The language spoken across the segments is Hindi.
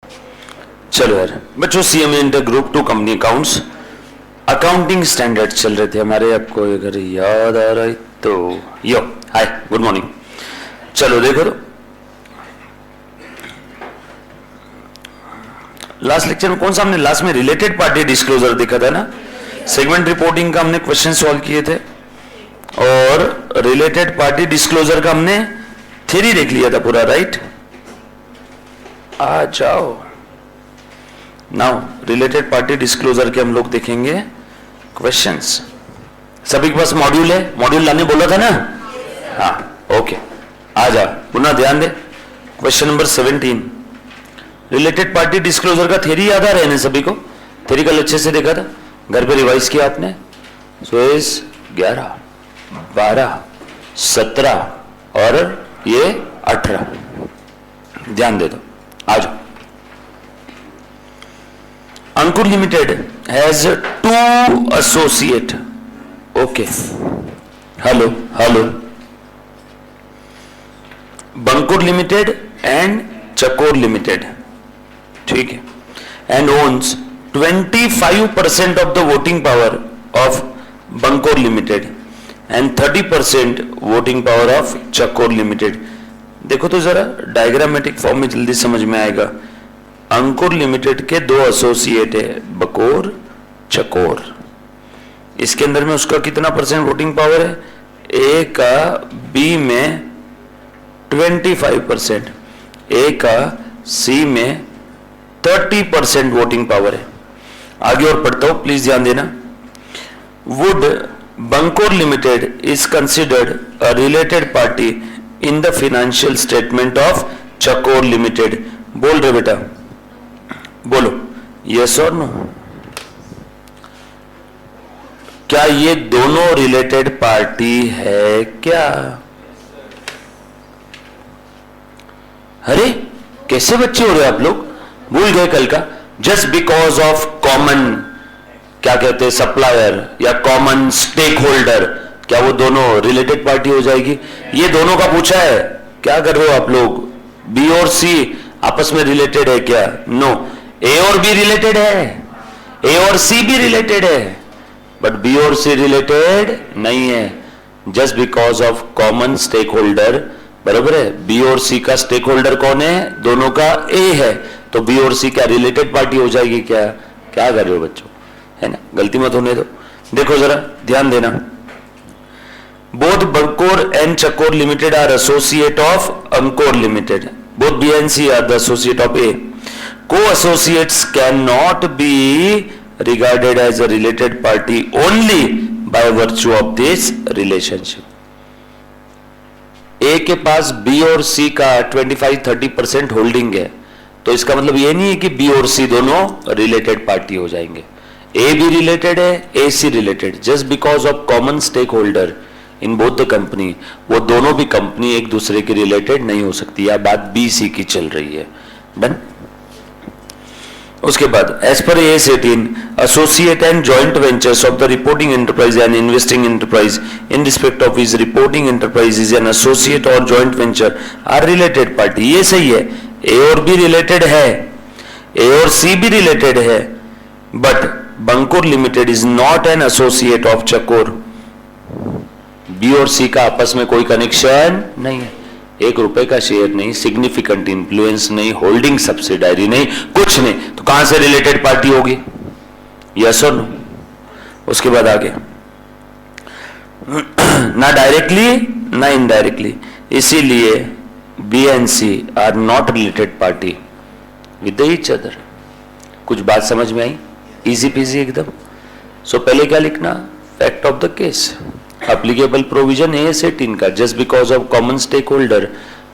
चलो यार बच्चों, CMA inter group 2 company accounts accounting standard चल रहे थे हमारे। आपको अगर याद आ रहा है तो यो हाय गुड मॉर्निंग। चलो देखो तो लास्ट लेक्चर में कौन सा हमने लास्ट में रिलेटेड पार्टी डिस्क्लोजर देखा था ना। सेगमेंट रिपोर्टिंग का हमने क्वेश्चन सॉल्व किए थे और रिलेटेड पार्टी डिस्क्लोजर का हमने थ्योरी देख लिया था पूरा, राइट। आ जाओ नाउ रिलेटेड पार्टी डिस्क्लोजर के हम लोग देखेंगे क्वेश्चंस। सभी के पास मॉड्यूल है? मॉड्यूल लाने बोला था ना? हाँ ओके, आ जा पुनः ध्यान दे। Question number 17 related party disclosure का थ्योरी याद आ रहा है ना सभी को? थ्योरी कल अच्छे से देखा था, घर पे रिवाइज किया आपने। सो इस 11, 12, 17 और ये 18 ध्यान दे दो। आ जाओ। Ankur Limited has 2 associate. Okay. Hello. Bankur Limited and Chakor Limited. ठीक है. And owns 25% of the voting power of Bankur Limited and 30% voting power of Chakor Limited. देखो तो जरा डायग्रामेटिक फॉर्म में जल्दी समझ में आएगा। अंकुर लिमिटेड के 2 एसोसिएट है, बकोर चकोर। इसके अंदर में उसका कितना परसेंट वोटिंग पावर है? ए का बी में 25%, ए का सी में 30% वोटिंग पावर है। आगे और पढ़ता हूं, प्लीज ध्यान देना। Would Bankor limited is considered a related party in the financial statement of Chakor limited. बोल रहे बेटा, बोलो यस और नो। क्या ये दोनों रिलेटेड पार्टी है क्या? अरे कैसे बच्चे हो रहे आप लोग, भूल गए कल का। जस्ट बिकॉज ऑफ कॉमन क्या कहते हैं सप्लायर या कॉमन स्टेक होल्डर, क्या वो दोनों रिलेटेड पार्टी हो जाएगी? ये दोनों का पूछा है, क्या कर रहे हो आप लोग? बी और सी आपस में रिलेटेड है क्या? नो। ए और बी रिलेटेड है, ए और सी भी रिलेटेड है, बट बी और सी रिलेटेड नहीं है। Just because of common stakeholder, बराबर है। बी और सी का स्टेक होल्डर कौन है? दोनों का ए है, तो बी और सी क्या रिलेटेड पार्टी हो जाएगी क्या? क्या कर रहे हो बच्चों, है ना, गलती मत होने दो। देखो जरा ध्यान देना। Both Bankor and Chakor Limited are associate of Ankor Limited. Both B and C are the associate of A. Co-associates cannot be regarded as a related party only by virtue of this relationship. A के पास B और C का 25-30% होल्डिंग है, तो इसका मतलब ये नहीं है कि B और C दोनों रिलेटेड पार्टी हो जाएंगे। A भी रिलेटेड है, A C related, just because of common stakeholder in both the company, वो दोनों भी कंपनी एक दूसरे की रिलेटेड नहीं हो सकती। यह बात B C की चल रही है। डन। उसके बाद एज पर AS 18 associate and joint ventures of the reporting enterprise and investing enterprise in respect of his reporting enterprise is an associate और joint venture are related party. ये सही है, ए और बी रिलेटेड है, ए और सी भी रिलेटेड है, but Bankor limited is not an associate of Chakor. B और सी का आपस में कोई कनेक्शन नहीं है, 1 रुपए का शेयर नहीं, सिग्निफिकेंट इन्फ्लुएंस नहीं, होल्डिंग सब्सिडायरी नहीं, कुछ नहीं, तो कहां से रिलेटेड पार्टी होगी? यस और नो। उसके बाद आगे ना डायरेक्टली ना इनडायरेक्टली, इसीलिए B and C are not related party with each other. कुछ बात समझ में आई? इजी पीजी एकदम। सो पहले क्या लिखना? Fact of the case, applicable provision AS 18 का, just because of common stakeholder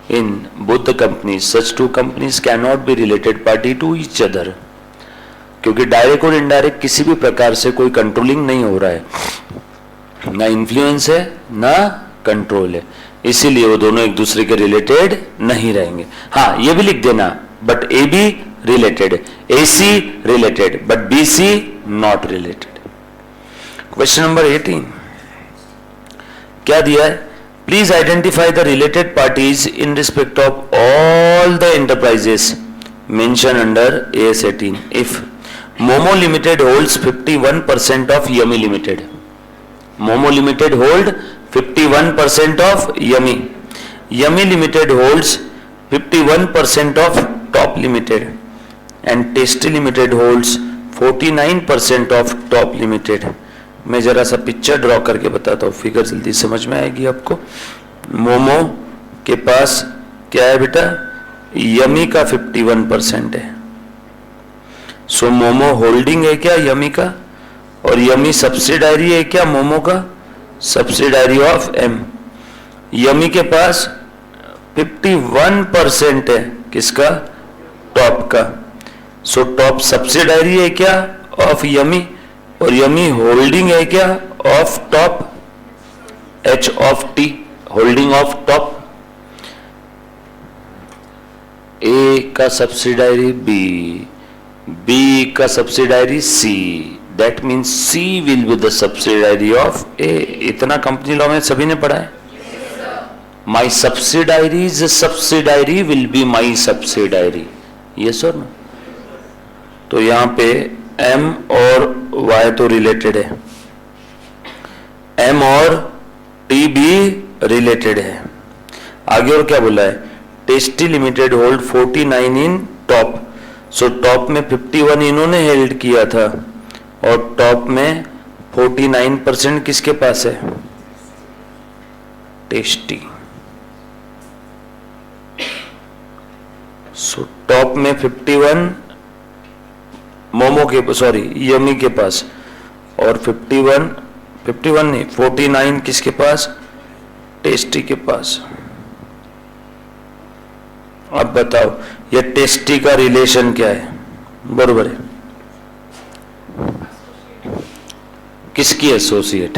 in both the companies, such two companies cannot be related party to each other। क्योंकि डायरेक्ट और इनडायरेक्ट किसी भी प्रकार से कोई कंट्रोलिंग नहीं हो रहा है, ना इन्फ्लुएंस है ना कंट्रोल है, इसीलिए वो दोनों एक दूसरे के रिलेटेड नहीं रहेंगे। हाँ ये भी लिख देना, but A B related, A C related, but B C not related. Question number 18 क्या दिया है? Please identify the related parties in respect of all the enterprises mentioned under AS 18. If Momo Limited holds 51% of Yummy Limited. Momo Limited hold 51% of Yummy. Yummy Limited holds 51% of Top Limited. And Tasty Limited holds 49% of Top Limited. मैं जरा सा पिक्चर ड्रॉ करके बताता हूँ, फिगर जल्दी समझ में आएगी आपको। मोमो के पास क्या है बेटा? यमी का 51% है। सो मोमो होल्डिंग है क्या यमी का? और यमी सब्सिडायरी है क्या मोमो का? Subsidiary of M. यमी के पास 51% है किसका? टॉप का। सो टॉप सब्सिडायरी है क्या ऑफ यमी? और यमी होल्डिंग है क्या of top? H of T, holding of top. A का सब्सिडायरी बी, बी का subsidiary C, that means C will be the subsidiary of A. इतना कंपनी लॉ में सभी ने पढ़ा है। My subsidiaries subsidiary will be my subsidiary, yes और नो? तो यहां पे एम और वाई तो रिलेटेड है, एम और टी भी रिलेटेड है। आगे और क्या बोला है? टेस्टी लिमिटेड होल्ड 49 इन टॉप। सो टॉप में 51 इन्होंने हेल्ड किया था और टॉप में 49% किसके पास है? टेस्टी। सो टॉप में 51 मोमो के, सॉरी यमी के पास, और 51 नहीं 49 किसके पास? टेस्टी के पास। अब बताओ ये टेस्टी का रिलेशन क्या है? बरोबर है, किसकी एसोसिएट?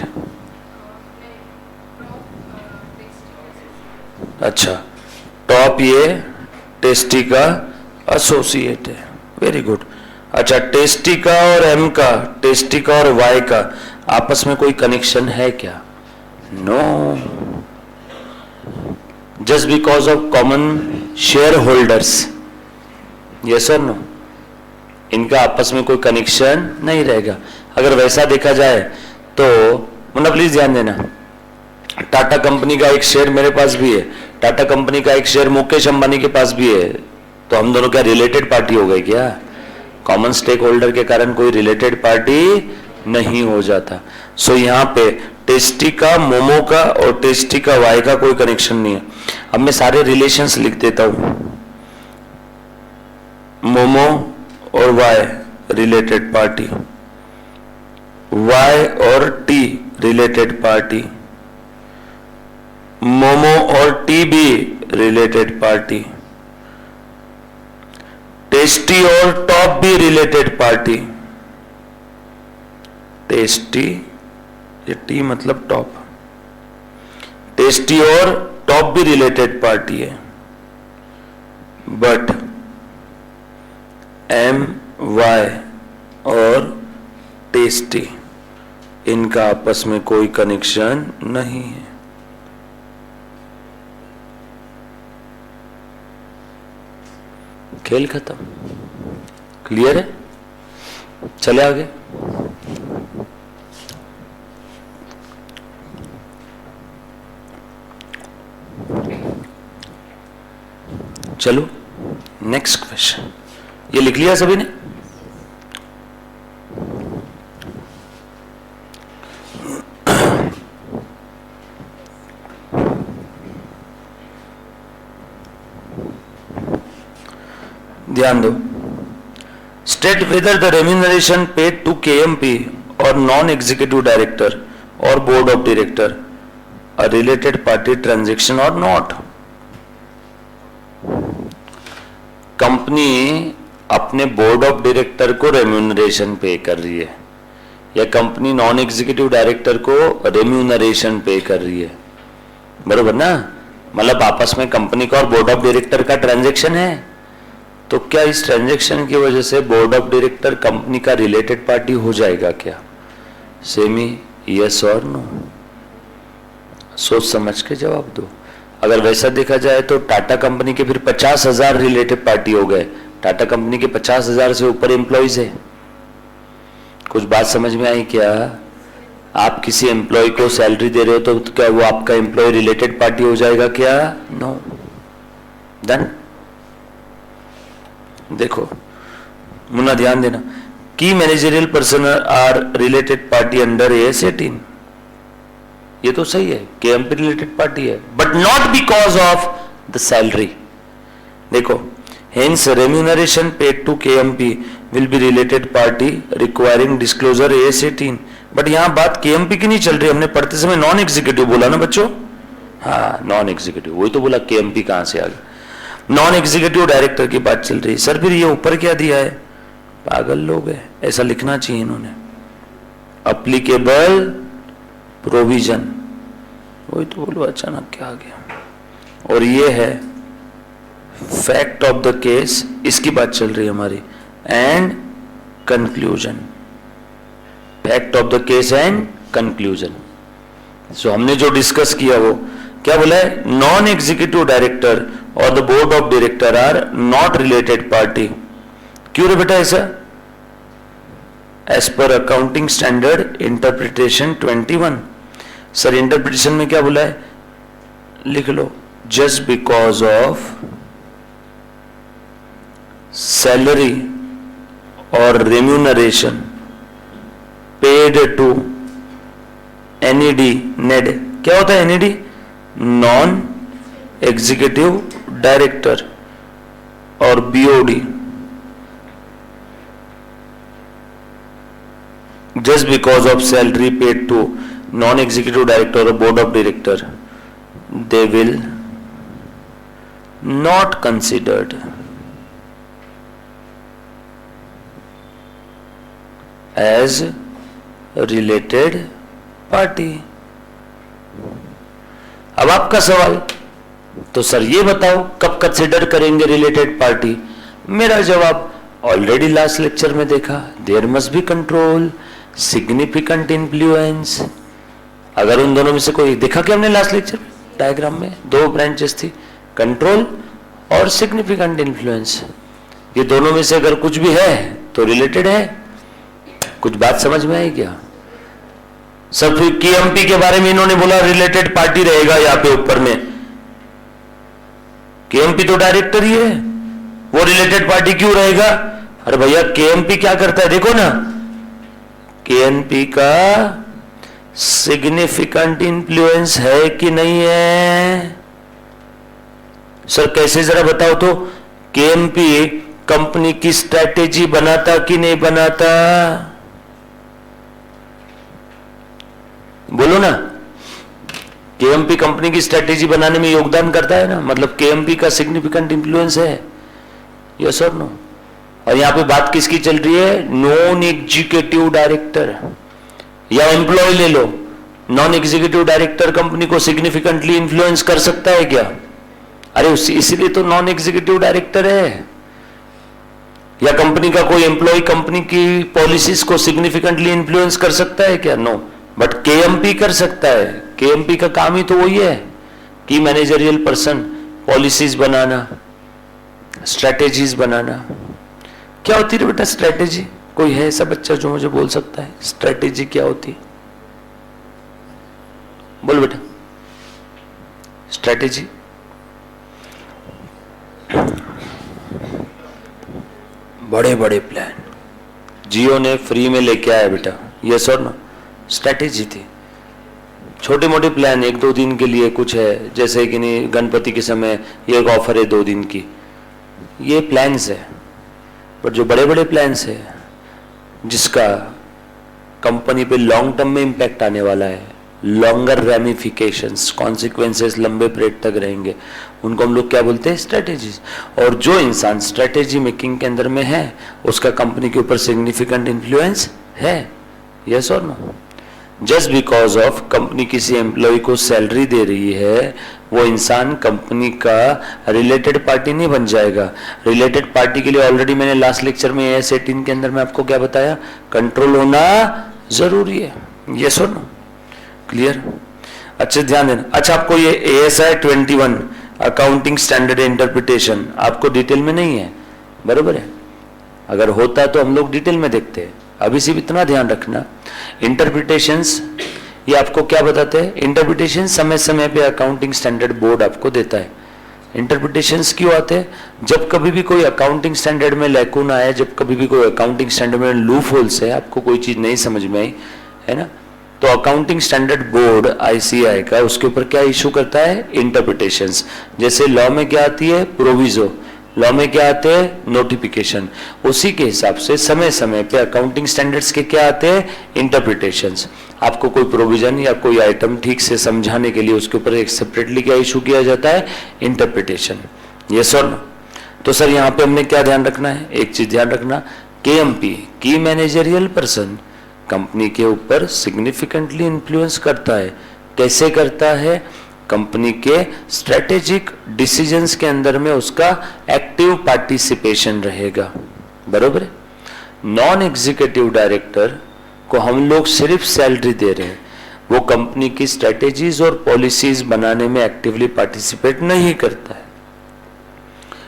अच्छा, टॉप ये टेस्टी का एसोसिएट है, वेरी गुड। अच्छा, टेस्टी का और एम का, टेस्टी का और वाई का आपस में कोई कनेक्शन है क्या? No, just because of common shareholders, yes और नो? इनका आपस में कोई कनेक्शन नहीं रहेगा। अगर वैसा देखा जाए तो मुन्ना प्लीज ध्यान देना, टाटा कंपनी का एक शेयर मेरे पास भी है, टाटा कंपनी का एक शेयर मुकेश अंबानी के पास भी है, तो हम दोनों क्या रिलेटेड पार्टी हो गए क्या? कॉमन स्टेक होल्डर के कारण कोई रिलेटेड पार्टी नहीं हो जाता। सो यहाँ पे टेस्टी का, मोमो का और टेस्टी का वाई का कोई कनेक्शन नहीं है। अब मैं सारे रिलेशंस लिख देता हूं। मोमो और वाई रिलेटेड पार्टी, वाई और टी रिलेटेड पार्टी, मोमो और टी भी रिलेटेड पार्टी, टेस्टी और टॉप भी रिलेटेड पार्टी। टेस्टी, ये टी मतलब टॉप, टेस्टी और टॉप भी रिलेटेड पार्टी है, बट एम वाई और टेस्टी इनका आपस में कोई कनेक्शन नहीं है। खेल खत्म, क्लियर है? चले आगे। चलो नेक्स्ट क्वेश्चन, ये लिख लिया सभी ने? ध्यान दो। State whether the remuneration paid to KMP और नॉन एग्जीक्यूटिव डायरेक्टर और board of director a related party transaction और नॉट। कंपनी अपने बोर्ड ऑफ डायरेक्टर को रेम्यूनरेशन पे कर रही है या कंपनी नॉन एग्जीक्यूटिव डायरेक्टर को रेम्यूनरेशन पे कर रही है, बरोबर ना? मतलब आपस में कंपनी का और बोर्ड ऑफ डायरेक्टर का ट्रांजैक्शन है, तो क्या इस ट्रांजैक्शन की वजह से बोर्ड ऑफ डायरेक्टर कंपनी का रिलेटेड पार्टी हो जाएगा क्या? सेमी यस और नो? सोच समझ के जवाब दो। अगर वैसा देखा जाए तो टाटा कंपनी के फिर 50,000 रिलेटेड पार्टी हो गए, टाटा कंपनी के 50,000 से ऊपर एम्प्लॉइज है। कुछ बात समझ में आई क्या? आप किसी एम्प्लॉय को सैलरी दे रहे हो तो क्या वो आपका एम्प्लॉय रिलेटेड पार्टी हो जाएगा क्या? नो। डन। देखो मुन्ना, ध्यान देना, key managerial person are related party under AS 18। ये तो सही है, KMP रिलेटेड पार्टी है, but not because of the salary. देखो, hence remuneration paid to KMP will be related party requiring disclosure AS 18। But यहां बात KMP की नहीं चल रही, हमने पढ़ते समय नॉन एग्जीक्यूटिव बोला ना बच्चों। हाँ, नॉन एग्जीक्यूटिव, वही तो बोला KMP कहां से आ गया। नॉन एग्जीक्यूटिव डायरेक्टर की बात चल रही है। सर फिर ये ऊपर क्या दिया है? पागल लोग है, ऐसा लिखना चाहिए इन्होंने, अप्लीकेबल प्रोविजन। वही तो बोलो, अचानक क्या आ गया। और ये है फैक्ट ऑफ द केस, इसकी बात चल रही है हमारी, and conclusion. Fact of the case and conclusion. So हमने जो डिस्कस किया वो क्या बोला है? नॉन एग्जीक्यूटिव डायरेक्टर और the board of director are not related party. क्यों रे बेटा ऐसा? एज पर accounting standard interpretation 21। Sir interpretation में क्या बोला है? लिख लो, जस्ट बिकॉज ऑफ सैलरी और remuneration paid to NED NED. क्या होता है NED? नॉन एग्जीक्यूटिव डायरेक्टर और BOD, just because of salary paid to non-executive director or board of director, they will not considered as related party। अब आपका सवाल, तो सर ये बताओ कब कंसिडर करेंगे रिलेटेड पार्टी? मेरा जवाब ऑलरेडी लास्ट लेक्चर में देखा, there must be control, significant influence. अगर उन दोनों में से कोई देखा क्या हमने लास्ट लेक्चर डायग्राम में? दो ब्रांचेस थी, कंट्रोल और सिग्निफिकेंट इन्फ्लुएंस। ये दोनों में से अगर कुछ भी है तो रिलेटेड है। कुछ बात समझ में आई क्या? सर फिर KMP के बारे में इन्होंने बोला रिलेटेड पार्टी रहेगा यहाँ पे ऊपर में। KMP तो डायरेक्टर ही है, वो रिलेटेड पार्टी क्यों रहेगा? अरे भैया KMP क्या करता है देखो ना, KMP का सिग्निफिकेंट इन्फ्लुएंस है कि नहीं है? सर कैसे जरा बताओ तो। KMP कंपनी की स्ट्रैटेजी बनाता कि नहीं बनाता? बोलो ना। KMP कंपनी की स्ट्रैटेजी बनाने में योगदान करता है ना, मतलब KMP का सिग्निफिकेंट इन्फ्लुएंस है, यस और नो? और यहां पे बात किसकी चल रही है? नॉन एग्जीक्यूटिव डायरेक्टर या एम्प्लॉय ले लो। नॉन एग्जीक्यूटिव डायरेक्टर कंपनी को सिग्निफिकेंटली इन्फ्लुएंस कर सकता है क्या? अरे इसीलिए तो नॉन एग्जीक्यूटिव डायरेक्टर है। या कंपनी का कोई एम्प्लॉय कंपनी की पॉलिसीज को सिग्निफिकेंटली इन्फ्लुएंस कर सकता है क्या? नो। बट KMP कर सकता है। KMP का काम ही तो वही है कि मैनेजरियल पर्सन, पॉलिसीज बनाना, स्ट्रैटेजीज बनाना। क्या होती है बेटा स्ट्रैटेजी? कोई है ऐसा बच्चा जो मुझे बोल सकता है स्ट्रैटेजी क्या होती है? बोल बेटा स्ट्रैटेजी। बड़े बड़े प्लान जियो ने फ्री में लेके आया बेटा, यस और नो? स्ट्रैटेजी थी। छोटे मोटे प्लान 1-2 दिन के लिए कुछ है, जैसे कि नहीं गणपति के समय ये एक ऑफर है 2 दिन की, ये प्लान्स है। पर जो बड़े बड़े प्लान्स है जिसका कंपनी पे लॉन्ग टर्म में इंपैक्ट आने वाला है, लॉन्गर रेमिफिकेशंस, कॉन्सिक्वेंसेस लंबे पीरियड तक रहेंगे, उनको हम लोग क्या बोलते हैं? स्ट्रेटेजीज। और जो इंसान स्ट्रेटेजी मेकिंग के अंदर में है उसका कंपनी के ऊपर सिग्निफिकेंट इन्फ्लुएंस है, यस और no? Just because of company किसी एम्प्लॉय को सैलरी दे रही है, वो इंसान कंपनी का रिलेटेड पार्टी नहीं बन जाएगा। रिलेटेड पार्टी के लिए ऑलरेडी मैंने लास्ट लेक्चर में AS 18 के अंदर में आपको क्या बताया? कंट्रोल होना जरूरी है, यस और नो? क्लियर? अच्छे ध्यान देना। अच्छा, आपको ये ASI 21 अकाउंटिंग स्टैंडर्ड इंटरप्रिटेशन आपको डिटेल में नहीं है, बरोबर है। अगर होता तो हम लोग डिटेल में देखते हैं। अभी सिर्फ इतना ध्यान रखना, इंटरप्रिटेशंस ये आपको क्या बताते हैं? इंटरप्रिटेशन समय समय पे अकाउंटिंग स्टैंडर्ड बोर्ड आपको देता है। इंटरप्रिटेशंस क्यों आते हैं? जब कभी भी कोई अकाउंटिंग स्टैंडर्ड में लैकून आए, जब कभी भी कोई अकाउंटिंग स्टैंडर्ड में लूप होल्स है, आपको कोई चीज नहीं समझ में आई है ना, तो अकाउंटिंग स्टैंडर्ड बोर्ड आईसीआई का उसके ऊपर क्या इशू करता है? इंटरप्रिटेशंस। जैसे लॉ में क्या आती है? प्रोविजो। लॉ में क्या आते हैं? नोटिफिकेशन। उसी के हिसाब से समय समय पे अकाउंटिंग स्टैंडर्ड्स के क्या आते हैं? इंटरप्रिटेशंस। आपको कोई प्रोविजन या कोई आइटम ठीक से समझाने के लिए उसके ऊपर एक सेपरेटली क्या इशू किया जाता है? इंटरप्रिटेशन। यस और नो? तो सर यहाँ पे हमने क्या ध्यान रखना है? एक चीज ध्यान रखना, केएमपी की मैनेजरियल पर्सन कंपनी के ऊपर सिग्निफिकेंटली इन्फ्लुएंस करता है। कैसे करता है? कंपनी के स्ट्रेटेजिक डिसीजंस के अंदर में उसका एक्टिव पार्टिसिपेशन रहेगा। बरोबर है। नॉन एग्जीक्यूटिव डायरेक्टर को हम लोग सिर्फ सैलरी दे रहे हैं, वो कंपनी की स्ट्रेटेजीज और पॉलिसीज बनाने में एक्टिवली पार्टिसिपेट नहीं करता है।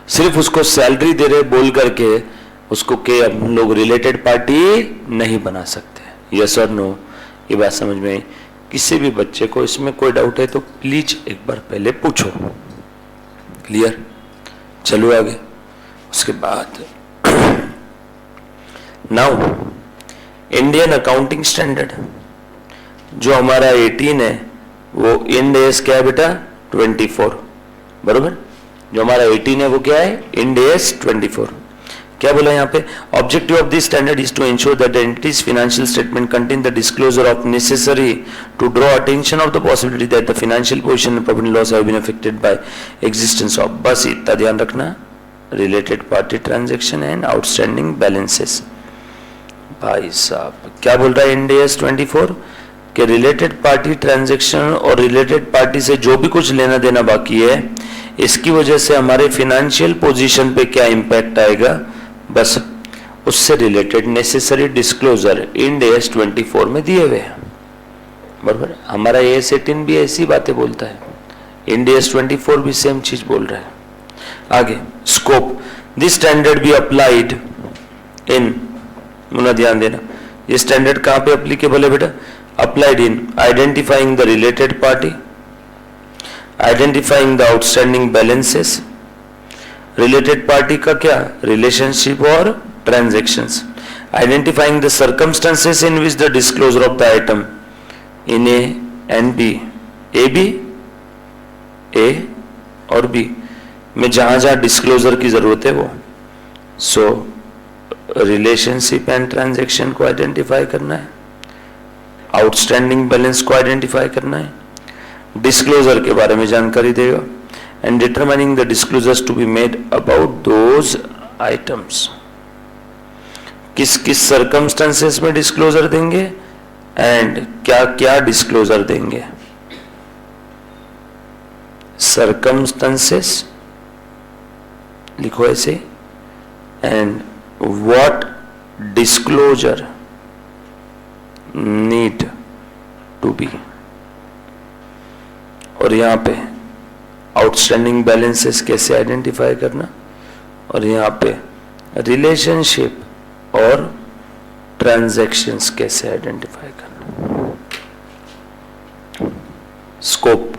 सिर्फ उसको सैलरी दे रहे बोल करके उसको के हम लोग रिलेटेड पार्टी नहीं बना सकते। यस और नो? ये बात समझ में आई? किसी भी बच्चे को इसमें कोई डाउट है तो प्लीज एक बार पहले पूछो। क्लियर? चलो आगे। उसके बाद नाउ इंडियन अकाउंटिंग स्टैंडर्ड जो हमारा 18 है वो इंड एस क्या है बेटा? 24। बरोबर? जो हमारा 18 है वो क्या है? Ind AS 24। क्या बोला यहाँ पे? Objective of this standard is to ensure that the entities financial statement contain the disclosure of necessary to draw attention of the possibility that the financial position and profit and loss have been affected by existence of, बस इतना ध्यान रखना, related party transaction and outstanding balances. भाई साहब क्या बोल रहा है इंड एस 24 के रिलेटेड पार्टी ट्रांजैक्शन और रिलेटेड पार्टी से जो भी कुछ लेना देना बाकी है, इसकी वजह से हमारे फाइनेंशियल पोजीशन पे क्या इंपैक्ट आएगा, बस उससे related necessary disclosure end AS 24 में दिए हुए हैं। बराबर? हमारा एस 18 भी ऐसी बातें बोलता है, इंड एस 24 भी सेम चीज बोल रहा है। आगे scope, this standard be applied in, मुना ध्यान देना, ये स्टैंडर्ड कहां पे अप्लीकेबल है बेटा? Applied in identifying the related party, identifying the outstanding balances, related party का क्या रिलेशनशिप और transactions, identifying the circumstances in which the disclosure of the item in A and B, A और बी में जहां जहां डिस्क्लोजर की जरूरत है वो, सो रिलेशनशिप एंड ट्रांजैक्शन को आइडेंटिफाई करना है, आउटस्टैंडिंग बैलेंस को आइडेंटिफाई करना है, डिस्क्लोजर के बारे में जानकारी देगा, and determining the disclosures to be made about those items, किस किस सर्कमस्टेंसेस में डिस्क्लोजर देंगे एंड क्या क्या डिस्क्लोजर देंगे। सर्कमस्टेंसेस लिखो ऐसे, and what disclosure need to be, और यहां पे आउटस्टैंडिंग बैलेंसेस कैसे आइडेंटिफाई करना, और यहां पे रिलेशनशिप और ट्रांजैक्शंस कैसे आइडेंटिफाई करना। स्कोप,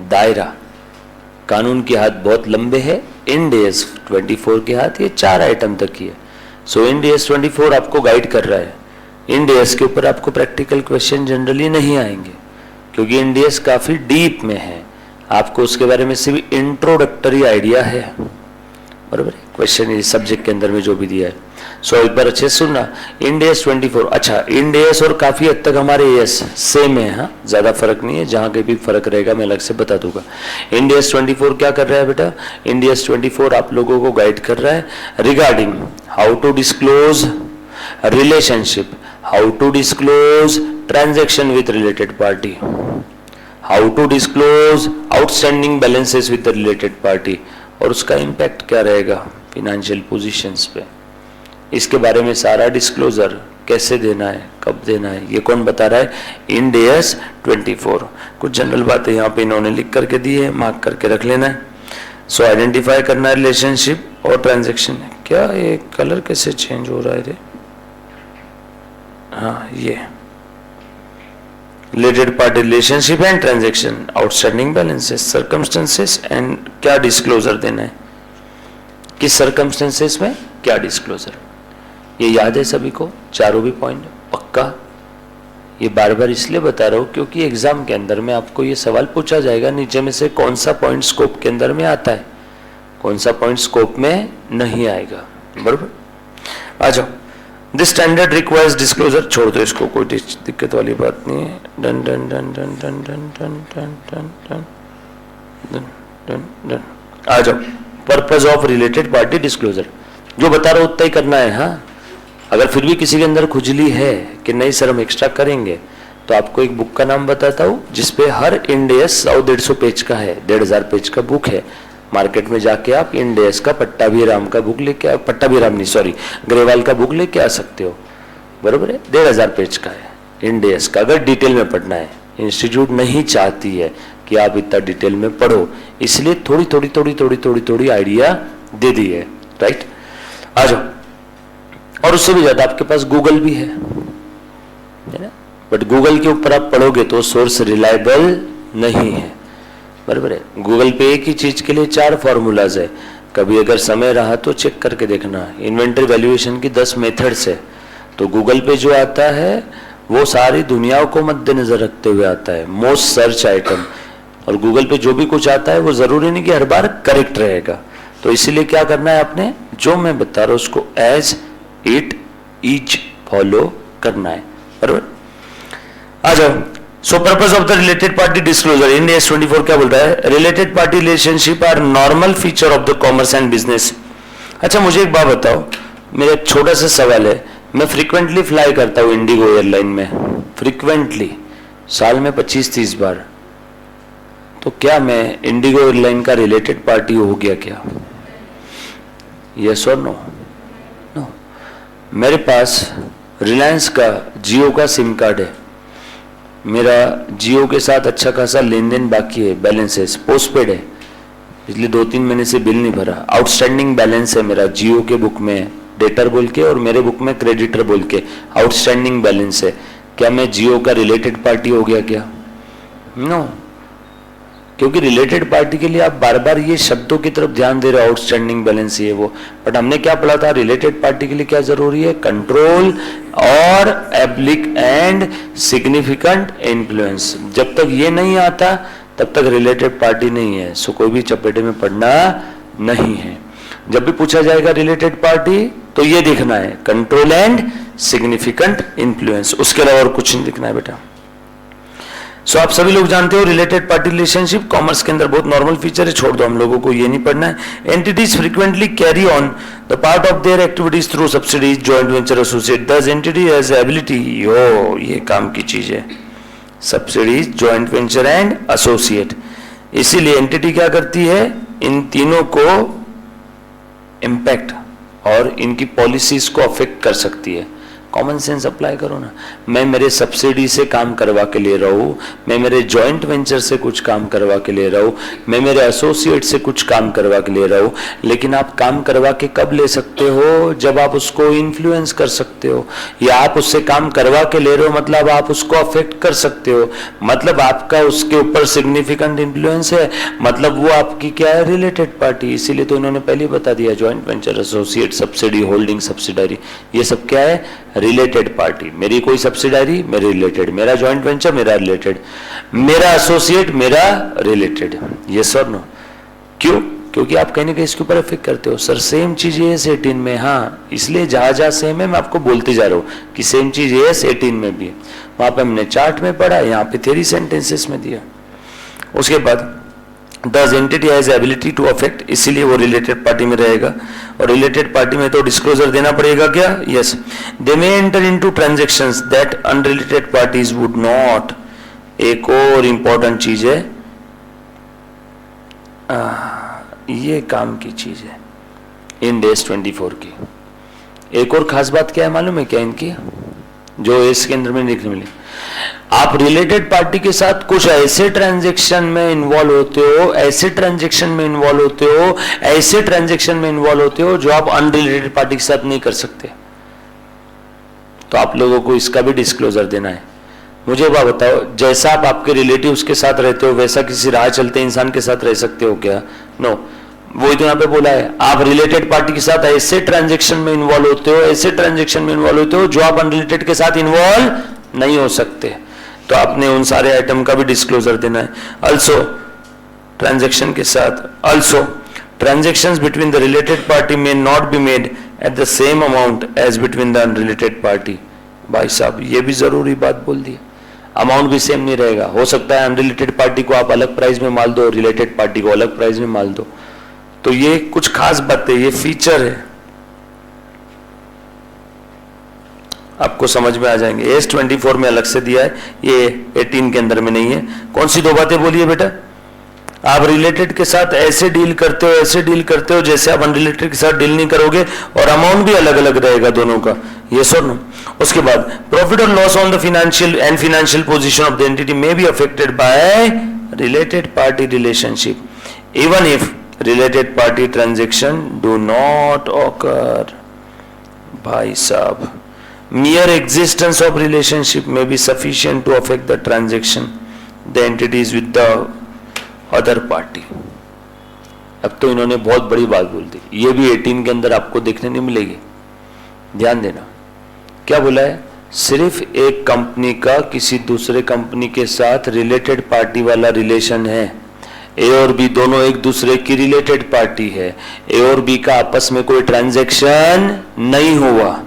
दायरा, कानून के हाथ बहुत लंबे हैं, इंड एस 24 के हाथ ये 4 आइटम तक ही है। सो इंड एस 24 आपको गाइड कर रहा है। इंड एस के ऊपर आपको प्रैक्टिकल क्वेश्चन जनरली नहीं आएंगे क्योंकि इंड एस काफी डीप में है, आपको उसके बारे में सिर्फ इंट्रोडक्टरी आइडिया है। बराबर? क्वेश्चन इस सब्जेक्ट के अंदर में जो भी दिया है, सो एक बार अच्छे से सुनना। इंड एस 24, अच्छा इंड एस और काफी हद तक हमारे एस सेम है, हाँ ज्यादा फर्क नहीं है, जहां कहीं भी फर्क रहेगा मैं अलग से बता दूंगा। इंड एस 24 क्या कर रहा है बेटा? इंड एस 24 आप लोगों को गाइड कर रहा है regarding how to disclose relationship, how to disclose transaction with related party, how to disclose outstanding balances with the related party, और उसका इंपैक्ट क्या रहेगा फाइनेंशियल पोजीशंस पे, इसके बारे में सारा डिस्क्लोजर कैसे देना है, कब देना है, ये कौन बता रहा है? Ind AS 24। कुछ जनरल बातें यहाँ पे इन्होंने लिख करके दी है, मार्क करके रख लेना है। सो आइडेंटिफाई करना है रिलेशनशिप और ट्रांजैक्शन है क्या? ये कलर कैसे चेंज हो रहा है रे? हाँ, ये related party relationship and transaction, outstanding balances, circumstances and क्या डिस्क्लोजर देना है, किस सर्कमस्टेंसेस में क्या डिस्क्लोजर। ये याद है सभी को? चारों भी पॉइंट पक्का? ये बार बार इसलिए बता रहा हूं क्योंकि एग्जाम के अंदर में आपको ये सवाल पूछा जाएगा, नीचे में से कौन सा पॉइंट स्कोप के अंदर में आता है, कौन सा पॉइंट स्कोप में नहीं आएगा। बराबर, आ जाओ। दिस स्टैंडर्ड रिक्वायर्स डिस्क्लोजर, छोड़ दो इसको, कोई दिक्कत वाली बात नहीं है। Done done done done done done done done done done done done done. आ जाओ, purpose of related party disclosure, जो बता रहा हूं उतना ही करना है। हाँ, अगर फिर भी किसी के अंदर खुजली है कि नहीं सर हम एक्स्ट्रा करेंगे, तो आपको एक बुक का नाम बताता हूं जिसपे हर इंडेस 100-150 पेज का है, 1500 पेज का बुक है। मार्केट में जाके आप इंडेस का पट्टाभीराम का बुक लेके, पट्टाभीराम नहीं सॉरी, ग्रेवाल का बुक लेके आ सकते हो। बरोबर है, 1500 पेज का है इंडेस का, अगर डिटेल में पढ़ना है। इंस्टीट्यूट नहीं चाहती है कि आप इतना डिटेल में पढ़ो, इसलिए थोड़ी थोड़ी थोड़ी थोड़ी थोड़ी थोड़ी आइडिया दे दी है। राइट, आ जाओ। और उससे भी ज्यादा आपके पास गूगल भी है ना, बट गूगल के ऊपर आप पढ़ोगे तो सोर्स रिलायबल नहीं है। बराबर है, गूगल पे एक ही चीज के लिए 4 फॉर्मूलाज है, कभी अगर समय रहा तो चेक करके देखना। इन्वेंटरी वैल्यूएशन की 10 मेथड्स है, तो गूगल पे जो आता है वो सारी दुनिया को मद्देनजर रखते हुए आता है, मोस्ट सर्च आइटम। और गूगल पे जो भी कुछ आता है वो जरूरी नहीं कि हर बार करेक्ट रहेगा, तो इसीलिए क्या करना है आपने, जो मैं बता रहा हूं उसको एज इट इज फॉलो करना है। बराबर, आ जाओ। So purpose of the related party disclosure, Ind AS 24 क्या बोल रहा है? Related party relationship are normal feature of the commerce and business. अच्छा, मुझे एक बात बताओ, मेरा एक छोटा सा सवाल है। मैं फ्रीक्वेंटली फ्लाई करता हूं इंडिगो एयरलाइन में, फ्रीक्वेंटली, साल में 25-30 बार, तो क्या मैं इंडिगो एयरलाइन का रिलेटेड पार्टी हो गया क्या? यस और नो? नो। मेरे पास रिलायंस का जियो का सिम कार्ड है, मेरा जियो के साथ अच्छा खासा लेन देन बाकी है, बैलेंसेस पोस्टपेड है, पिछले 2-3 महीने से बिल नहीं भरा, आउटस्टैंडिंग बैलेंस है मेरा जियो के बुक में डेटर बोल के और मेरे बुक में क्रेडिटर बोल के आउटस्टैंडिंग बैलेंस है। क्या मैं जियो का रिलेटेड पार्टी हो गया क्या? नो, क्योंकि रिलेटेड पार्टी के लिए आप बार बार ये शब्दों की तरफ ध्यान दे रहे हो, आउटस्टैंडिंग बैलेंस ये वो, बट हमने क्या पढ़ा था, रिलेटेड पार्टी के लिए क्या जरूरी है? कंट्रोल और एब्लिक एंड सिग्निफिकेंट इन्फ्लुएंस। जब तक ये नहीं आता तब तक रिलेटेड पार्टी नहीं है, सो कोई भी चपेटे में पड़ना नहीं है। जब भी पूछा जाएगा रिलेटेड पार्टी तो ये देखना है, कंट्रोल एंड सिग्निफिकेंट इन्फ्लुएंस, उसके अलावा और कुछ नहीं दिखना है बेटा। सो आप सभी लोग जानते हो रिलेटेड पार्टी रिलेशनशिप कॉमर्स के अंदर बहुत नॉर्मल फीचर है, छोड़ दो, हम लोगों को ये नहीं पढ़ना है। Entities frequently carry on the part of their activities through subsidies, joint venture, associate. दस एंटिटी हैज एबिलिटी, यो ये काम की चीज है, subsidies, joint venture and associate. इसीलिए एंटिटी क्या करती है, इन तीनों को इंपैक्ट और इनकी पॉलिसीज को अफेक्ट कर सकती है। कॉमन सेंस अप्लाई करो ना। मैं मेरे सब्सिडी से काम करवा के ले रहा हूँ, मैं मेरे जॉइंट वेंचर से कुछ काम करवा के ले रहा हूँ, मैं मेरे एसोसिएट से कुछ काम करवा के ले रहा हूँ, लेकिन आप काम करवा के कब ले सकते हो? जब आप उसको इन्फ्लुएंस कर सकते हो, या आप उससे काम करवा के ले रहे हो मतलब आप उसको अफेक्ट कर सकते हो, मतलब आपका उसके ऊपर सिग्निफिकेंट इन्फ्लुएंस है, मतलब वो आपकी क्या है, रिलेटेड पार्टी। इसीलिए तो इन्होंने पहले बता दिया, joint venture, associate, subsidy, holding subsidiary, ये सब क्या है, रिलेटेड पार्टी। मेरी कोई सब्सिडरी मेरे रिलेटेड, मेरा जॉइंट वेंचर मेरा रिलेटेड, मेरा एसोसिएट मेरा रिलेटेड। यस और नो? क्यों? क्योंकि आप कहीं ना कहीं इसके ऊपर अफेक्ट करते हो। सर सेम चीज है AS 18 में, हाँ, इसलिए जहां जहां सेम है मैं आपको बोलते जा रहा हूं कि सेम चीज AS 18 में भी है। वहां पे हमने चार्ट में पढ़ा, यहाँ पे थ्योरी सेंटेंसेस में दिया। उसके बाद Thus entity has ability to affect, इसीलिए वो रिलेटेड पार्टी में रहेगा। और रिलेटेड पार्टी में तो डिस्क्लोजर देना पड़ेगा क्या? Yes. They may enter into transactions that unrelated parties would not. एक और इंपॉर्टेंट चीज है, ये काम की चीज है इंड AS 24 की। एक और खास बात क्या है मालूम है क्या इनकी, जो इस के अंदर में देखने मिली? आप रिलेटेड पार्टी के साथ कुछ ऐसे ट्रांजैक्शन में इन्वॉल्व होते हो, ऐसे ट्रांजैक्शन में इन्वॉल्व होते हो, ऐसे ट्रांजैक्शन में इन्वॉल्व होते हो जो आप अनरिलेटेड पार्टी के साथ नहीं कर सकते। तो आप लोगों को इसका भी डिस्क्लोजर देना है। मुझे बात बताओ, जैसा आप आपके रिलेटिव्स के साथ रहते हो वैसा किसी राह चलते इंसान के साथ रह सकते हो क्या? नो। वही तो यहाँ पे बोला है, आप रिलेटेड पार्टी के साथ ऐसे ट्रांजैक्शन में इन्वॉल्व होते हो, ऐसे ट्रांजैक्शन में इन्वॉल्व होते हो जो आप अनरिलेटेड के साथ इन्वॉल्व नहीं हो सकते। तो आपने उन सारे आइटम का भी डिस्क्लोजर देना है। अल्सो ट्रांजैक्शन के साथ, also transactions between the related party may not be made at the same amount as between the unrelated party. भाई साहब ये भी जरूरी बात बोल दी, अमाउंट भी सेम नहीं रहेगा। हो सकता है अनरिलेटेड पार्टी को आप अलग प्राइस में माल दो, रिलेटेड पार्टी को अलग प्राइस में माल दो। तो ये कुछ खास बातें, ये फीचर है, आपको समझ में आ जाएंगे। S24 में अलग से दिया है, ये 18 के अंदर में नहीं है। कौन सी दो बातें बोलिए बेटा? आप रिलेटेड के साथ ऐसे डील करते हो, ऐसे डील करते हो जैसे आप अनरिलेटेड के साथ डील नहीं करोगे, और अमाउंट भी अलग अलग रहेगा दोनों का। ये सुनो। उसके बाद प्रॉफिट और loss on the financial position of the entity may be affected by related party relationship even if related party transaction do not occur. भाई साहब, mere existence of relationship may be sufficient to affect the transaction the entities with the other party। अब तो इन्होंने बहुत बड़ी बात बोल दी, ये भी 18 के अंदर आपको देखने नहीं मिलेगी, ध्यान देना। क्या बोला है? सिर्फ एक कंपनी का किसी दूसरे कंपनी के साथ रिलेटेड पार्टी वाला रिलेशन है, ए और बी दोनों एक दूसरे की रिलेटेड पार्टी है, ए और बी का आपस में कोई ट्रांजैक्शन नहीं हुआ,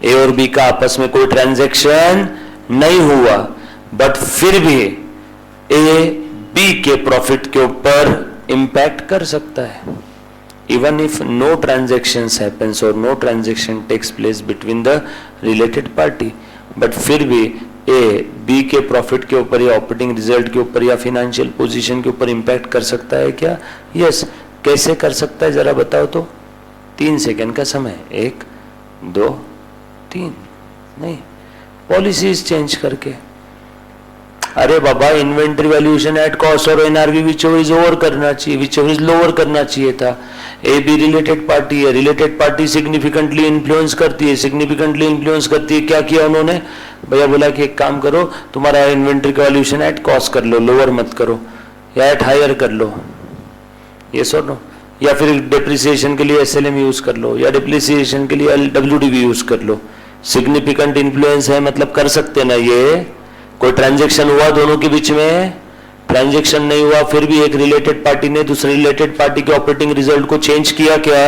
ए और बी का आपस में कोई ट्रांजैक्शन नहीं हुआ, बट फिर भी ए बी के प्रॉफिट के ऊपर इंपैक्ट कर सकता है। Even if no transactions happens और no transaction takes place between the related party, but फिर भी ए बी के प्रॉफिट के ऊपर या ऑपरेटिंग रिजल्ट के ऊपर या फाइनेंशियल पोजीशन के ऊपर इंपैक्ट कर सकता है क्या? यस। कैसे कर सकता है जरा बताओ तो? 3 सेकंड का समय, 1 2 3, नहीं, पॉलिसीज चेंज करके। अरे बाबा, इन्वेंट्री वैल्यूएशन एट कॉस्ट और एनआरवी विचओवर इज ओवर करना चाहिए, विचओवर इज लोअर करना चाहिए था। ए बी रिलेटेड पार्टी है, रिलेटेड पार्टी सिग्निफिकेंटली इन्फ्लुएंस करती है, सिग्निफिकेंटली इन्फ्लुएंस करती है। क्या किया उन्होंने? भैया बोला कि एक काम करो, तुम्हारा इन्वेंट्री का वैल्यूएशन एट कॉस्ट कर लो, लोअर मत करो, या एट हायर कर लो, ये सुनो, या फिर डिप्रिसिएशन के लिए एसएलएम यूज कर लो, या डिप्रिसिएशन के लिए एलडब्ल्यूडीवी यूज कर लो। सिग्निफिकेंट इन्फ्लुएंस है मतलब कर सकते ना। ये कोई ट्रांजैक्शन हुआ दोनों के बीच में? ट्रांजैक्शन नहीं हुआ, फिर भी एक रिलेटेड पार्टी ने दूसरी रिलेटेड पार्टी के ऑपरेटिंग रिजल्ट को चेंज किया क्या?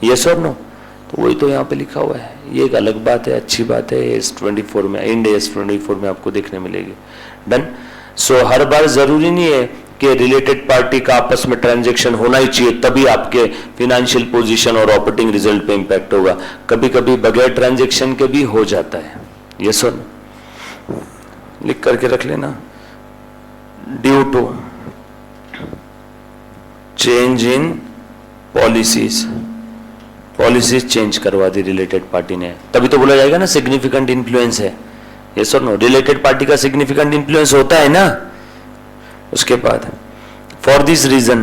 यस और नो? तो वही तो यहाँ पे लिखा हुआ है। ये एक अलग बात है, अच्छी बात है। S24 में, इंड S24 में आपको देखने मिलेगी। डन। सो हर बार जरूरी नहीं है कि रिलेटेड पार्टी का आपस में ट्रांजैक्शन होना ही चाहिए तभी आपके फाइनेंशियल पोजीशन और ऑपरेटिंग रिजल्ट पे इंपैक्ट होगा। कभी कभी बगैर ट्रांजैक्शन के भी हो जाता है। ये सुन, लिख करके रख लेना। Due to change in policies, policies change करवा दी रिलेटेड पार्टी ने, तभी तो बोला जाएगा ना सिग्निफिकेंट इन्फ्लुएंस है। ये सुन, रिलेटेड पार्टी का सिग्निफिकेंट इन्फ्लुएंस होता है ना। उसके बाद for this reason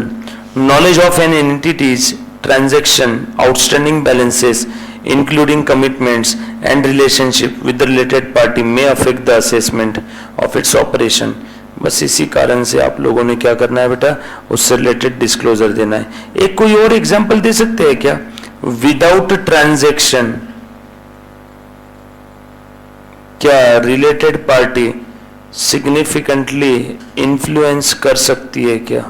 knowledge of an entity's transaction outstanding balances including commitments and relationship with the related party may affect the assessment of its operation. बस इसी कारण से आप लोगों ने क्या करना है बेटा, उससे रिलेटेड डिस्क्लोजर देना है। एक कोई और एग्जांपल दे सकते हैं क्या? विदाउट ट्रांजैक्शन क्या रिलेटेड पार्टी सिग्निफिकेंटली इन्फ्लुएंस कर सकती है क्या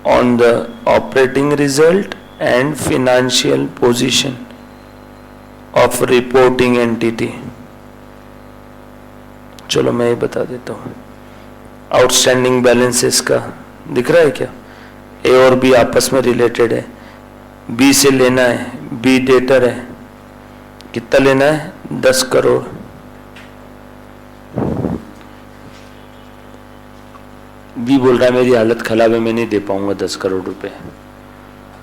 on the operating result and financial position of reporting entity? चलो मैं ये बता देता हूं। आउटस्टैंडिंग बैलेंसेस का दिख रहा है क्या? ए और बी आपस में रिलेटेड है, बी से लेना है, बी डेटर है, कितना लेना है? 10 करोड़। बी बोल रहा है मेरी हालत खराब है, मैं नहीं दे पाऊंगा 10 करोड़ रुपए।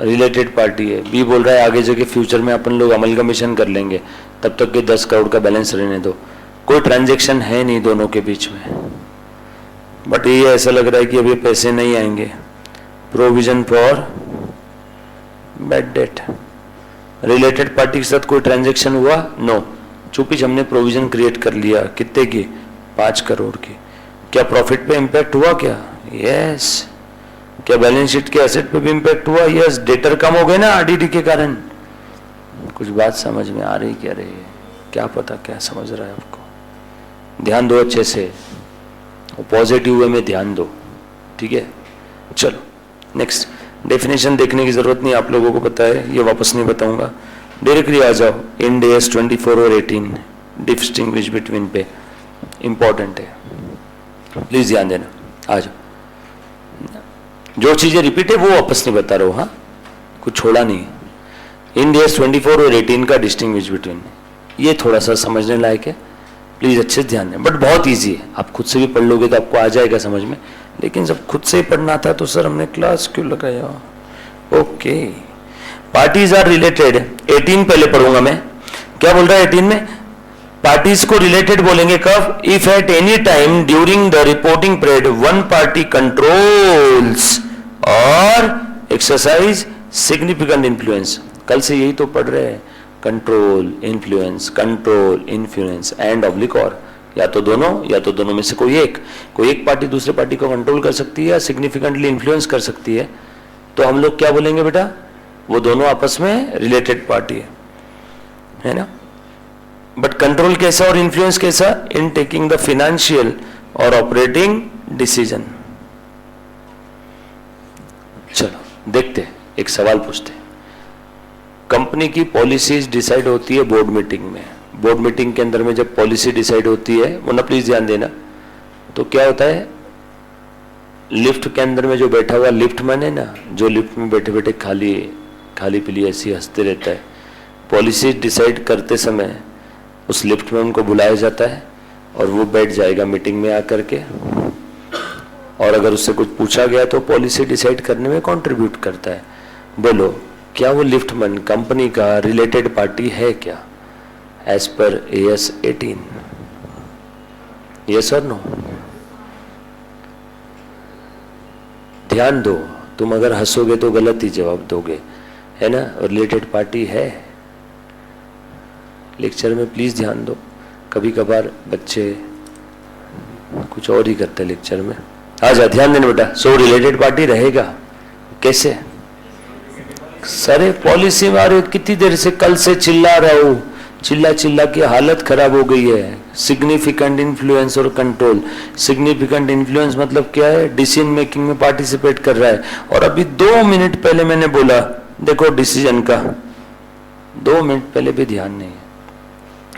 रिलेटेड पार्टी है। बी बोल रहा है आगे जाके फ्यूचर में अपन लोग अमलगमेशन कर लेंगे, तब तक के 10 करोड़ का बैलेंस रहने दो। कोई ट्रांजैक्शन है नहीं दोनों के बीच में, बट ये ऐसा लग रहा है कि अभी पैसे नहीं आएंगे। Provision for bad debt, related party के साथ कोई ट्रांजैक्शन हुआ? नो। चुपी हमने प्रोविजन क्रिएट कर लिया, कितने की? 5 करोड़ की। क्या प्रॉफिट पे इंपैक्ट हुआ क्या? यस। क्या बैलेंस शीट के एसेट पे भी इंपैक्ट हुआ? यस। डेटर कम हो गए ना आरडीडी के कारण। कुछ बात समझ में आ रही क्या रही है? क्या पता क्या समझ रहा है आपको? ध्यान दो अच्छे से, पॉजिटिव वे में ध्यान दो, ठीक है। चलो नेक्स्ट, डेफिनेशन देखने की जरूरत नहीं, आप लोगों को पता है, ये वापस नहीं बताऊंगा, डायरेक्टली आ जाओ। इंड एस 24 और 18 डिस्टिंग्विश बिटवीन पे इंपॉर्टेंट है, प्लीज ध्यान देना। आ जाओ, जो चीजें रिपीट है वो वापस नहीं बता रहा हूं, हाँ, कुछ छोड़ा नहीं। इंड एस 24 और 18 का डिस्टिंग्विश बिटवीन, ये थोड़ा सा समझने लायक है, प्लीज अच्छे से ध्यान दें। बट बहुत ईजी है, आप खुद से भी पढ़ लोगे तो आपको आ जाएगा समझ में, लेकिन जब खुद से ही पढ़ना था तो सर हमने क्लास क्यों लगाया? Okay, parties are related. 18 पहले पढ़ूंगा मैं, क्या बोल रहा है 18 में? पार्टीज को रिलेटेड बोलेंगे कब? If at any time during the reporting period one party controls और एक्सरसाइज सिग्निफिकेंट इन्फ्लुएंस। कल से यही तो पढ़ रहे हैं, कंट्रोल इन्फ्लुएंस एंड ऑब्लिक और, या तो दोनों में से कोई एक पार्टी दूसरे पार्टी को कंट्रोल कर सकती है या सिग्निफिकेंटली इन्फ्लुएंस कर सकती है, तो हम लोग क्या बोलेंगे बेटा? वो दोनों आपस में रिलेटेड पार्टी है ना। बट कंट्रोल कैसा और इन्फ्लुएंस कैसा? इन टेकिंग द फाइनेंशियल और ऑपरेटिंग डिसीजन। चलो देखते, एक सवाल पूछते। कंपनी की पॉलिसीज डिसाइड होती है बोर्ड मीटिंग में। बोर्ड मीटिंग के अंदर में जब पॉलिसी डिसाइड होती है, वो ना प्लीज ध्यान देना, तो क्या होता है? लिफ्ट के अंदर में जो बैठा हुआ लिफ्टमैन है ना, जो लिफ्ट में बैठे बैठे खाली पीली ऐसी हंसते रहता है, पॉलिसी डिसाइड करते समय उस लिफ्टमैन को बुलाया जाता है और वो बैठ जाएगा मीटिंग में आकर के, और अगर उससे कुछ पूछा गया तो पॉलिसी डिसाइड करने में कंट्रीब्यूट करता है। बोलो, क्या वो लिफ्टमैन कंपनी का रिलेटेड पार्टी है क्या एज पर AS 18? यस और नो? ध्यान दो, तुम अगर हंसोगे तो गलत ही जवाब दोगे, है ना। रिलेटेड पार्टी है। लेक्चर में प्लीज ध्यान दो, कभी कभार बच्चे कुछ और ही करते लेक्चर में। आजा ध्यान देना बेटा। सो रिलेटेड पार्टी रहेगा कैसे? सारे पॉलिसी में कितनी देर से कल से चिल्ला रहा हूं, चिल्ला की हालत खराब हो गई है। सिग्निफिकेंट इन्फ्लुएंस और कंट्रोल। सिग्निफिकेंट इन्फ्लुएंस मतलब क्या है? डिसीजन मेकिंग में पार्टिसिपेट कर रहा है। और अभी 2 मिनट पहले मैंने बोला, देखो डिसीजन का 2 मिनट पहले भी ध्यान नहीं है।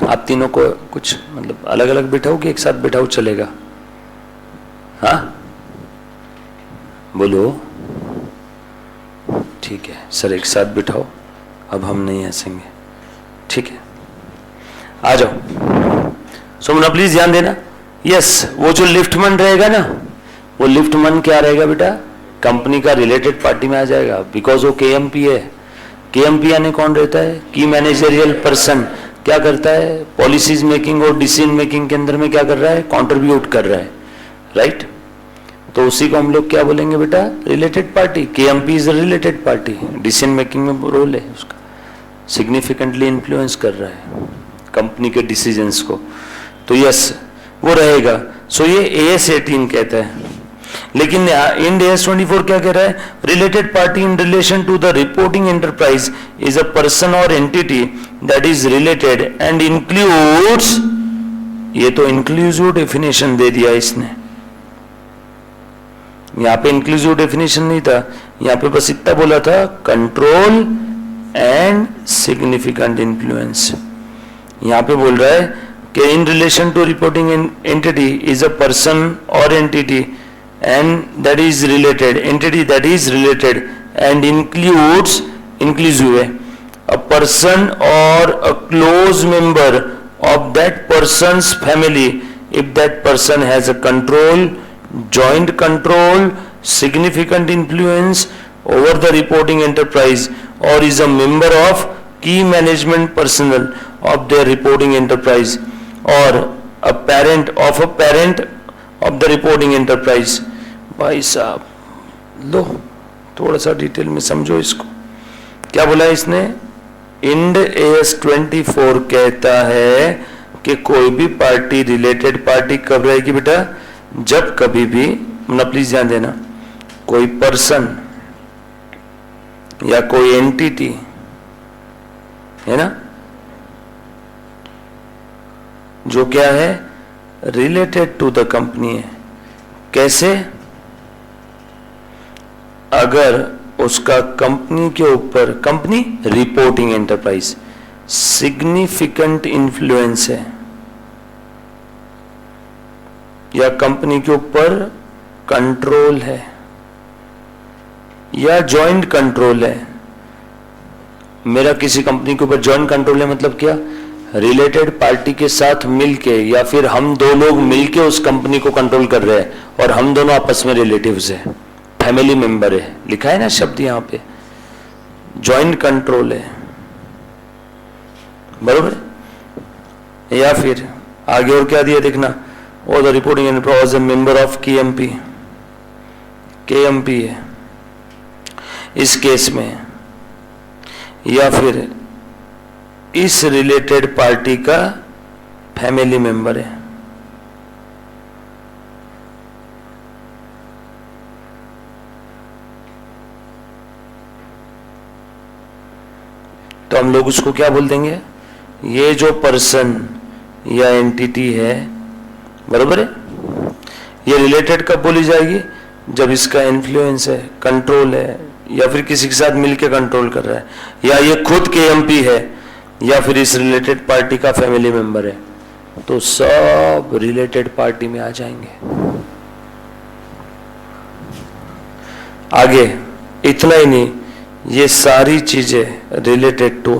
आप तीनों को कुछ मतलब अलग अलग बिठाओ कि एक साथ बिठाओ चलेगा? हाँ बोलो, ठीक है सर एक साथ बिठाओ, अब हम नहीं हंसेंगे, ठीक है। आ जाओ, सुमना प्लीज ध्यान देना। यस, वो जो लिफ्टमैन रहेगा ना, वो लिफ्टमैन क्या रहेगा बेटा? कंपनी का रिलेटेड पार्टी में आ जाएगा, बिकॉज वो KMP है। KMP यानी कौन रहता है? की मैनेजरियल पर्सन। क्या करता है? पॉलिसीज मेकिंग और डिसीजन मेकिंग के अंदर में क्या कर रहा है? कंट्रीब्यूट कर रहा है, राइट। तो उसी को हम लोग क्या बोलेंगे बेटा? Related party. KMP is related party, decision making में रोल है उसका, सिग्निफिकेंटली इन्फ्लुएंस कर रहा है कंपनी के डिसीजंस को, तो यस वो रहेगा। सो ये AS 18 कहता है। लेकिन इंड AS 24 क्या कह रहा है? Related party in relation to the reporting enterprise is a person और entity that is related and includes, ये तो इंक्लूसिव डेफिनेशन दे दिया इसने। यहां पे इंक्लूसिव डेफिनेशन नहीं था, यहां पे बस इतना बोला था, कंट्रोल एंड सिग्निफिकेंट इन्फ्लुएंस। यहां पे बोल रहा है कि in relation to reporting entity is a person और entity and that is related, entity that is related and includes, inclusive है, a person or a close member of that person's family if that person has a control, joint control, significant influence over the reporting enterprise or is a member of key management personnel of their reporting enterprise or a parent of the reporting enterprise. भाई साहब लो थोड़ा सा डिटेल में समझो इसको, क्या बोला इसने? इंड AS 24 कहता है कि कोई भी पार्टी रिलेटेड पार्टी कब रहेगी बेटा? जब कभी भी, ना प्लीज ध्यान देना, कोई पर्सन या कोई एंटिटी है ना, जो क्या है? रिलेटेड टू द कंपनी है। कैसे? अगर उसका कंपनी के ऊपर, company reporting enterprise, significant influence है या कंपनी के ऊपर कंट्रोल है या जॉइंट कंट्रोल है। मेरा किसी कंपनी के ऊपर जॉइंट कंट्रोल है मतलब क्या? रिलेटेड पार्टी के साथ मिलके या फिर हम दो लोग मिलके उस कंपनी को कंट्रोल कर रहे हैं और हम दोनों आपस में रिलेटिव्स है, फैमिली मेंबर है। लिखा है ना शब्द यहां पे, जॉइंट कंट्रोल है, बरोबर? या फिर आगे और क्या दिया देखना, और the reporting enterprise member of KMP है इस केस में, या फिर इस रिलेटेड पार्टी का फैमिली मेंबर है। तो हम लोग उसको क्या बोल देंगे? ये जो पर्सन या एंटिटी है, बरोबर है, ये रिलेटेड कब बोली जाएगी? जब इसका इन्फ्लुएंस है, कंट्रोल है, या फिर किसी के साथ मिलकर कंट्रोल कर रहा है, या ये खुद KMP है, या फिर इस रिलेटेड पार्टी का फैमिली मेंबर है, तो सब रिलेटेड पार्टी में आ जाएंगे। आगे इतना ही नहीं, ये सारी चीजें related to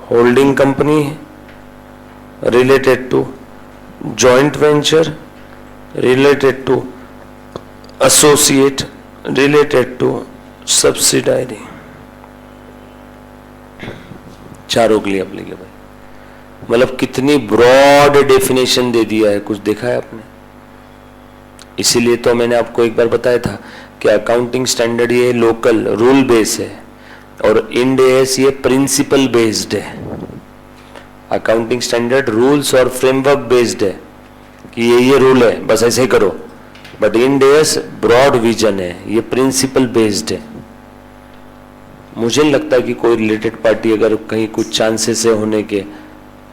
holding company, related to joint venture, related to associate, related to subsidiary, चारों के लिए एप्लीकेबल। मतलब कितनी ब्रॉड डेफिनेशन दे दिया है, कुछ देखा है आपने? इसीलिए तो मैंने आपको एक बार बताया था कि अकाउंटिंग स्टैंडर्ड ये लोकल रूल बेस है और इंड AS ये प्रिंसिपल बेस्ड है। अकाउंटिंग स्टैंडर्ड रूल्स और फ्रेमवर्क बेस्ड है कि ये रूल है, बस ऐसे ही करो, but Ind AS broad vision है, ये प्रिंसिपल बेस्ड है। मुझे नहीं लगता कि कोई रिलेटेड पार्टी अगर कहीं कुछ चांसेस है होने के,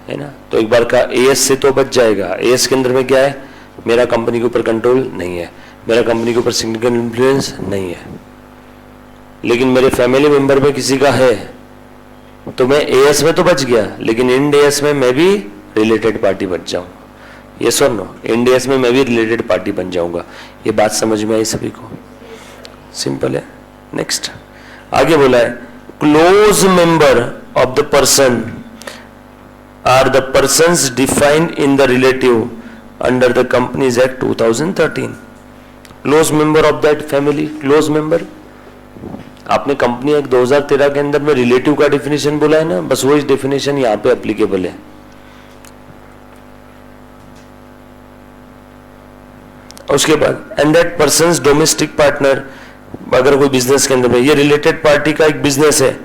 है ना, तो एक बार का AS से तो बच जाएगा। AS के अंदर में क्या है? मेरा कंपनी के ऊपर कंट्रोल नहीं है, मेरा कंपनी के ऊपर सिग्निफिकेंट इन्फ्लुएंस नहीं है, लेकिन मेरे फैमिली मेंबर में किसी का है, तो मैं AS में तो बच गया, लेकिन इंड AS में मैं भी रिलेटेड पार्टी बच जाऊं। यस और नो? इंड AS में मैं भी रिलेटेड पार्टी बन जाऊंगा। ये बात समझ में आई सभी को? सिंपल है। नेक्स्ट आगे बोला है, close member of the person are the persons defined in the relative under the Companies Act 2013। Close member of that family, close member, आपने कंपनी एक्ट 2013 के अंदर में रिलेटिव का डेफिनेशन बोला है ना, बस वही डेफिनेशन यहां पे एप्लीकेबल है। उसके बाद and that persons domestic partner, अगर कोई बिजनेस के अंदर में, ये रिलेटेड पार्टी का एक बिजनेस है,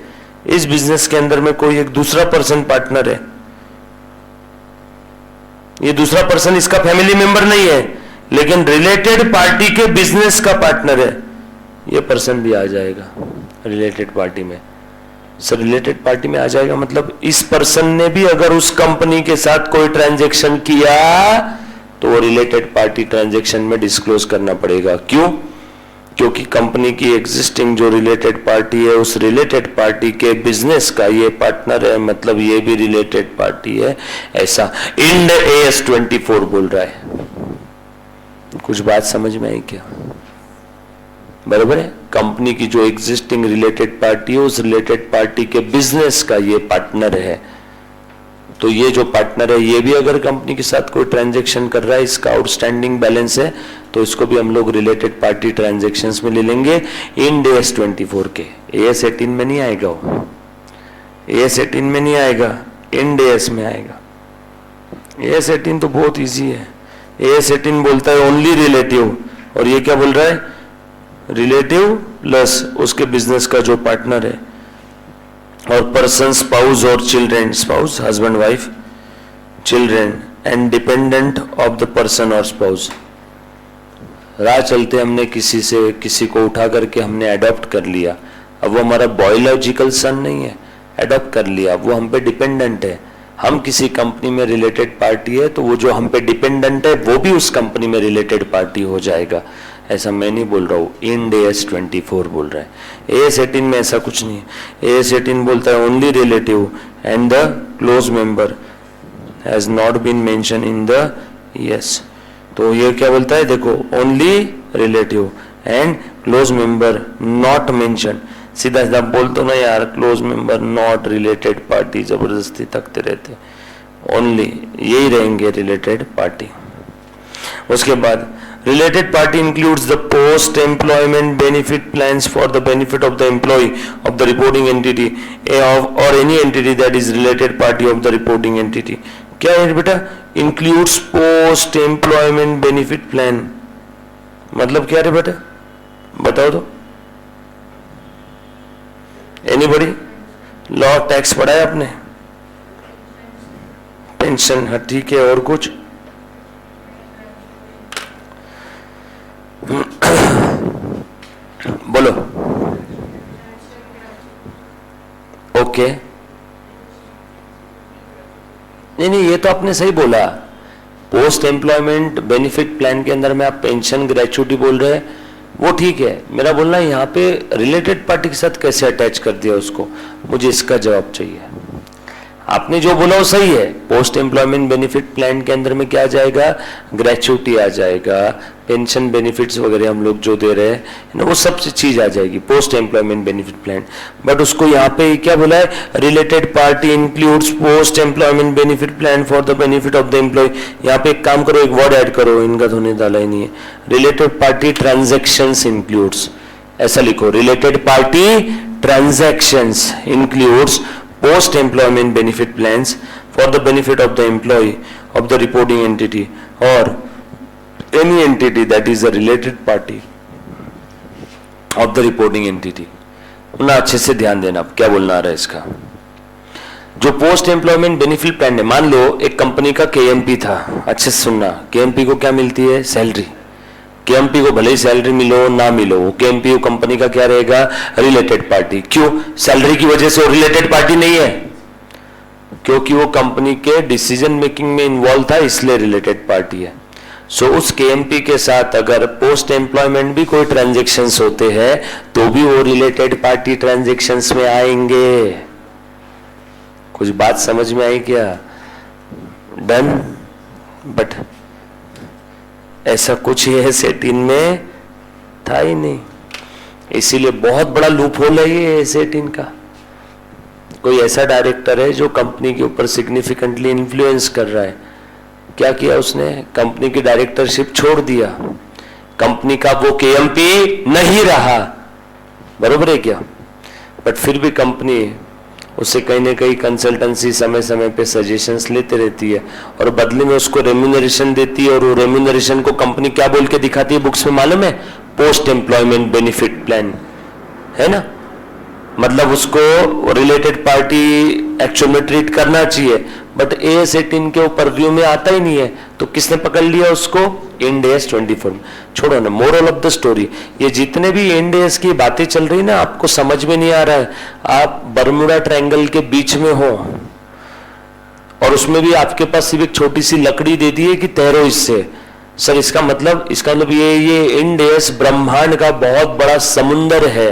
इस बिजनेस के अंदर में कोई एक दूसरा पर्सन पार्टनर है, ये दूसरा पर्सन इसका फैमिली मेंबर नहीं है लेकिन रिलेटेड पार्टी के बिजनेस का पार्टनर है, ये पर्सन भी आ जाएगा रिलेटेड पार्टी में। सर रिलेटेड पार्टी में आ जाएगा मतलब इस पर्सन ने भी अगर उस कंपनी के साथ कोई ट्रांजैक्शन किया तो वो रिलेटेड पार्टी ट्रांजैक्शन में डिस्क्लोज करना पड़ेगा। क्यों? क्योंकि कंपनी की एग्जिस्टिंग जो रिलेटेड पार्टी है उस रिलेटेड पार्टी के बिजनेस का ये पार्टनर है, मतलब ये भी रिलेटेड पार्टी है, ऐसा इंड AS 24 बोल रहा है। कुछ बात समझ में आई क्या? बराबर है। कंपनी की जो एग्जिस्टिंग रिलेटेड पार्टी है उस रिलेटेड पार्टी के बिजनेस का ये पार्टनर है, तो ये जो पार्टनर है ये भी अगर कंपनी के साथ कोई ट्रांजैक्शन कर रहा है, इसका आउटस्टैंडिंग बैलेंस है, तो इसको भी हम लोग रिलेटेड पार्टी ट्रांजैक्शंस में ले लेंगे इन AS 24 के। AS 18 में नहीं आएगा वो, AS 18 में नहीं आएगा, इन AS में आएगा। AS 18 तो बहुत इजी है। AS 18 बोलता है ओनली रिलेटिव, और ये क्या बोल रहा है, रिलेटिव प्लस उसके बिजनेस का जो पार्टनर है, और पर्सन, स्पाउस और children, spouse husband wife, children and dependent of the person और स्पाउस। राह चलते हमने किसी को उठा करके हमने अडॉप्ट कर लिया, अब वो हमारा बायोलॉजिकल सन नहीं है, अडॉप्ट कर लिया, वो हम पे डिपेंडेंट है। हम किसी कंपनी में रिलेटेड पार्टी है तो वो जो हम पे डिपेंडेंट है वो भी उस कंपनी में रिलेटेड पार्टी हो जाएगा। ऐसा मैं नहीं बोल रहा हूँ, इंड AS 24 बोल रहा है। AS 18 में ऐसा कुछ नहीं है। AS 18 बोलता है only relative and the close member has not been mention in the yes. तो ये क्या बोलता है, देखो only relative and close member not mention. सीधा सीधा बोल तो ना यार, close member not related party, जबरदस्ती तकते रहते, ओनली यही रहेंगे रिलेटेड पार्टी। उसके बाद related party includes the post employment benefit plans for the benefit of the employee of the reporting entity और any entity that is related party of the reporting entity. क्या है बेटा, includes post employment benefit plan, मतलब क्या है बेटा, बताओ तो। एनीबॉडी, लॉ टैक्स पढ़ा है आपने, पेंशन, हाँ ठीक है, और कुछ बोलो। ओके, नहीं ये तो आपने सही बोला, पोस्ट एम्प्लॉयमेंट बेनिफिट प्लान के अंदर में आप पेंशन ग्रेचुइटी बोल रहे हैं, वो ठीक है। मेरा बोलना है यहाँ पे रिलेटेड पार्टी के साथ कैसे अटैच कर दिया उसको, मुझे इसका जवाब चाहिए। आपने जो बोला वो सही है, पोस्ट एम्प्लॉयमेंट बेनिफिट प्लान के अंदर में क्या आ जाएगा, ग्रेचुइटी आ जाएगा, पेंशन बेनिफिट्स वगैरह हम लोग जो दे रहे हैं ना, वो सब चीज आ जाएगी post employment benefit plan. But उसको यहाँ पे क्या बोला है, related party includes post employment benefit plan for the benefit of the employee. यहाँ पे एक काम करो, एक वर्ड ऐड करो, इनका तो नहीं डाला ही नहीं है, रिलेटेड पार्टी ट्रांजेक्शंस इंक्लूड्स, ऐसा लिखो, related party transactions includes post employment benefit plans for the benefit of the employee of the reporting entity or any entity that is a related party of the reporting entity। ना अच्छे से ध्यान देना, अब क्या बोलना आ रहा है इसका। जो पोस्ट एम्प्लॉयमेंट बेनिफिट प्लान है, मान लो एक कंपनी का KMP था, अच्छे से सुनना, KMP को क्या मिलती है, सैलरी। KMP को भले ही सैलरी मिलो ना मिलो, KMP कंपनी का क्या रहेगा, रिलेटेड पार्टी। क्यों, सैलरी की वजह से वो रिलेटेड पार्टी नहीं है, क्योंकि वो कंपनी के डिसीजन मेकिंग में इन्वॉल्व था, इसलिए रिलेटेड पार्टी है। सो उस KMP के साथ अगर पोस्ट एम्प्लॉयमेंट भी कोई ट्रांजेक्शन्स होते हैं तो भी वो रिलेटेड पार्टी ट्रांजेक्शन्स में आएंगे। कुछ बात समझ में आई क्या, डन। बट ऐसा कुछ ही AS 18 में था ही नहीं, इसीलिए बहुत बड़ा लूप होल है ये AS 18 का। कोई ऐसा डायरेक्टर है जो कंपनी के ऊपर सिग्निफिकेंटली इन्फ्लुएंस कर रहा है, क्या किया उसने, कंपनी की डायरेक्टरशिप छोड़ दिया, कंपनी का वो KMP नहीं रहा, बरोबर है क्या। बट फिर भी कंपनी उससे कहीं ना कहीं कंसल्टेंसी समय समय पे सजेशंस लेते रहती है और बदले में उसको रेम्यूनरेशन देती है, और वो रेम्यूनरेशन को कंपनी क्या बोल के दिखाती है बुक्स में मालूम है, पोस्ट एम्प्लॉयमेंट बेनिफिट प्लान, है ना। मतलब उसको रिलेटेड पार्टी एक्चुअल में ट्रीट करना चाहिए, बट AS 18 के ऊपर व्यू में आता ही नहीं है, तो किसने पकड़ लिया उसको, इंड AS 24। छोड़ो ना, मोरल ऑफ द स्टोरी, ये जितने भी इंड AS की बातें चल रही ना, आपको समझ में नहीं आ रहा है, आप बर्मुडा ट्रायंगल के बीच में हो और उसमें भी आपके पास सिर्फ एक छोटी सी लकड़ी दे दी है कि तैरो इससे। सर इसका मतलब ये इंड AS ब्रह्मांड का बहुत बड़ा समुंदर है,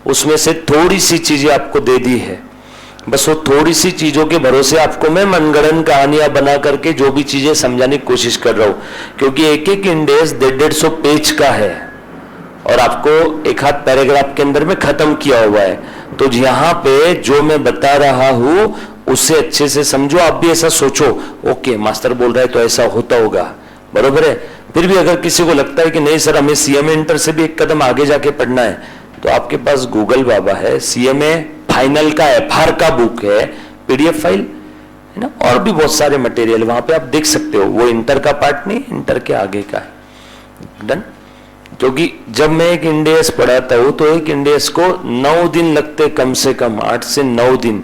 उसमें से थोड़ी सी चीजें आपको दे दी है, बस वो थोड़ी सी चीजों के भरोसे आपको मैं मनगढ़ंत कहानियां बना करके जो भी चीजें समझाने की कोशिश कर रहा हूं, क्योंकि एक एक इंड AS 150 पेज का है और आपको एक हाथ पैराग्राफ के अंदर में खत्म किया हुआ है। तो यहाँ पे जो मैं बता रहा हूं उससे अच्छे से समझो, आप भी ऐसा सोचो, ओके मास्टर बोल रहा है तो ऐसा होता होगा, बरोबर है। फिर भी अगर किसी को लगता है कि नहीं सर हमें सीएमए इंटर से भी एक कदम आगे जाके पढ़ना है, तो आपके पास गूगल बाबा है, सीएमए फाइनल का एफआर का बुक है, पीडीएफ फाइल है ना, और भी बहुत सारे मटेरियल वहां पे आप देख सकते हो। वो इंटर का पार्ट नहीं, इंटर के आगे का है। डन। क्योंकि जब मैं एक इंडेस पढ़ाता हूं तो एक इंडेस को 9 दिन लगते, कम से कम 8 से 9 दिन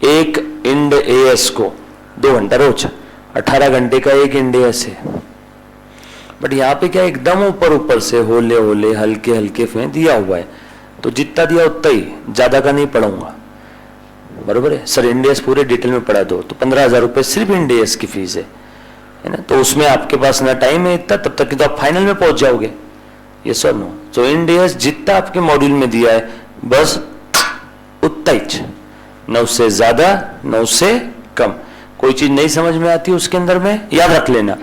एक इंड एएस को, 2 घंटा रोज, 18 घंटे का एक इंडेस है। बट यहाँ पे क्या एकदम ऊपर ऊपर से होले होले हल्के हल्के में दिया हुआ है, तो जितना दिया उतना ही, ज्यादा का नहीं पढ़ाऊंगा, बरोबर है। सर इंडेस पूरे डिटेल में पढ़ा दो, तो 15,000 रुपए सिर्फ इंडेस की फीस है ना, तो उसमें आपके पास ना टाइम है इतना, तब तक तो आप फाइनल में पहुंच जाओगे। ये सर नो, तो इंडेस जितना आपके मॉड्यूल में दिया है बस उतना ही, न उससे ज्यादा न उससे कम। कोई चीज नहीं समझ में आती उसके अंदर में याद रख लेना,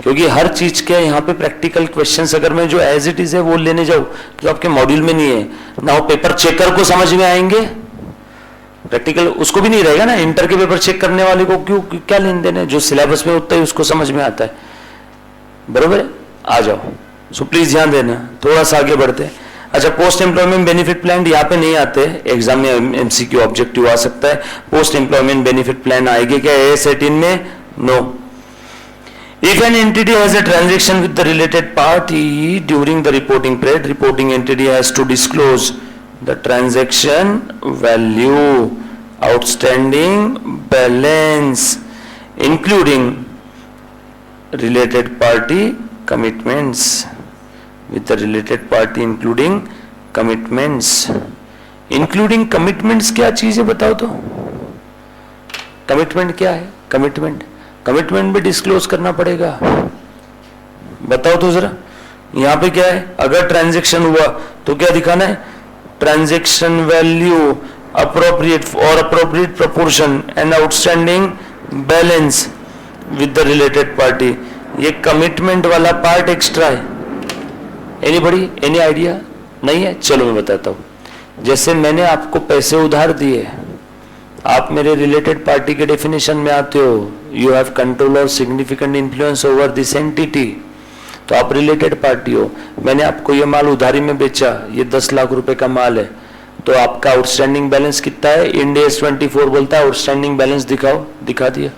क्योंकि हर चीज के यहाँ पे प्रैक्टिकल क्वेश्चंस अगर मैं जो एज इट इज है वो लेने जाऊं तो आपके मॉड्यूल में नहीं है ना, वो पेपर चेकर को समझ में आएंगे, प्रैक्टिकल उसको भी नहीं रहेगा ना। इंटर के पेपर चेक करने वाले को क्यों, क्या लेन देन है, जो सिलेबस में उतना ही उसको समझ में आता है, बरोबर है। आ जाओ, सो प्लीज ध्यान देना, थोड़ा सा आगे बढ़ते हैं। अच्छा, पोस्ट एम्प्लॉयमेंट बेनिफिट प्लान यहाँ पे नहीं आते, एग्जाम में एमसीक्यू ऑब्जेक्टिव आ सकता है। पोस्ट एम्प्लॉयमेंट बेनिफिट प्लान आएगी क्या एएस 18 में? No. If an entity has a transaction with the related party during the reporting period, reporting entity has to disclose the transaction value, outstanding balance, including related party commitments, with the related party including commitments. Including commitments क्या चीज है बताओ तो? Commitment क्या है? कमिटमेंट भी डिस्क्लोज करना पड़ेगा, बताओ तो जरा। यहां पे क्या है, अगर ट्रांजैक्शन हुआ तो क्या दिखाना है? ट्रांजैक्शन वैल्यू, अप्रोप्रिएट और appropriate proportion and outstanding balance with the related party. ये कमिटमेंट वाला पार्ट एक्स्ट्रा है। Anybody, any idea? नहीं है? चलो मैं बताता हूं। जैसे मैंने आपको पैसे उधार दिए, आप मेरे रिलेटेड पार्टी के डेफिनेशन में आते हो, यू हैव कंट्रोल और significant influence over this entity, तो आप रिलेटेड पार्टी हो। मैंने आपको ये माल उधारी में बेचा, ये 10 लाख रुपए का माल है, तो आपका आउटस्टैंडिंग बैलेंस कितना है? इंड एस 24 बोलता है आउटस्टैंडिंग बैलेंस दिखाओ, दिखा दिया।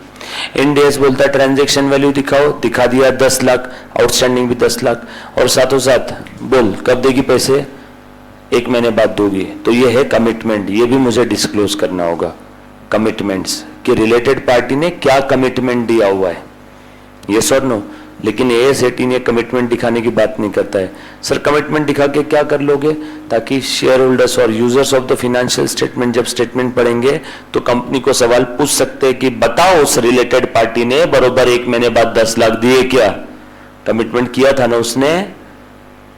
इंड एस बोलता है ट्रांजेक्शन वैल्यू दिखाओ, दिखा दिया 10 लाख, आउटस्टैंडिंग भी 10 लाख, और साथों साथ बोल कब देगी पैसे? 1 महीने बाद दोगी। तो ये है कमिटमेंट, ये भी मुझे डिस्क्लोज करना होगा। कमिटमेंट्स कि रिलेटेड पार्टी ने क्या कमिटमेंट दिया हुआ है, यस और नो। लेकिन एएस 18 ये कमिटमेंट दिखाने की बात नहीं करता है। सर कमिटमेंट दिखा के क्या कर लोगे? ताकि शेयर होल्डर्स और users of the financial statement जब स्टेटमेंट पढ़ेंगे तो कंपनी को सवाल पूछ सकते हैं कि बताओ उस रिलेटेड पार्टी ने बरोबर 1 महीने बाद 10 लाख दिए क्या? कमिटमेंट किया था ना उसने।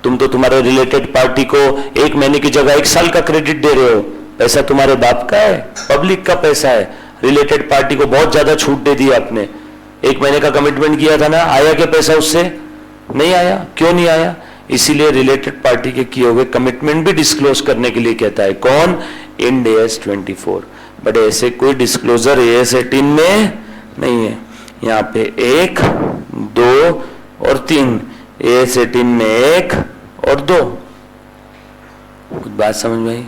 तुम तो तुम्हारे रिलेटेड पार्टी को 1 महीने की जगह 1 साल का क्रेडिट दे रहे हो। पैसा तुम्हारे बाप का है, पब्लिक का पैसा है। रिलेटेड पार्टी को बहुत ज्यादा छूट दे दी आपने। 1 महीने का कमिटमेंट किया था ना, आया क्या पैसा उससे? नहीं आया। क्यों नहीं आया? इसीलिए रिलेटेड पार्टी के किए हुए कमिटमेंट भी डिस्क्लोज करने के लिए कहता है कौन? Ind AS 24। बट ऐसे कोई डिस्क्लोजर एएस 18 में नहीं है। यहाँ पे 1, 2 और 3, एएस 18 में 1 और 2। कुछ बात समझ में आई?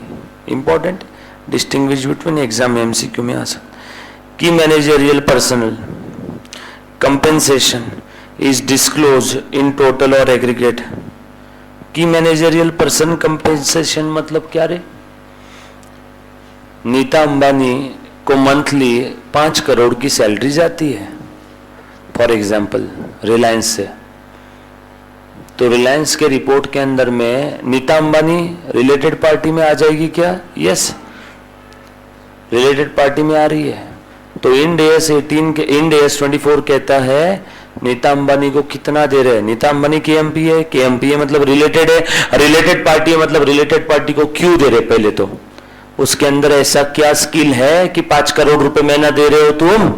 इंपॉर्टेंट डिस्टिंग्विश बिटवीन एग्जाम में एमसीक्यू में आ सकता। की managerial personal compensation is disclose in total और एग्रीगेट। की मैनेजरियल पर्सन कंपेंसेशन मतलब क्या रे? नीता अंबानी को मंथली 5 करोड़ की सैलरी जाती है फॉर एग्जाम्पल रिलायंस से, तो रिलायंस के रिपोर्ट के अंदर में नीता अंबानी रिलेटेड पार्टी में आ जाएगी क्या? यस, रिलेटेड पार्टी में आ रही है। तो इंड एएस 18 के इंड एएस 24 कहता है नीता अंबानी को कितना दे रहे हैं? नीता अंबानी केएमपी है, केएमपी है मतलब रिलेटेड है, रिलेटेड पार्टी है मतलब रिलेटेड पार्टी को क्यों दे रहे? पहले तो उसके अंदर ऐसा क्या स्किल है कि 5 करोड़ रुपए महीना दे रहे हो तुम?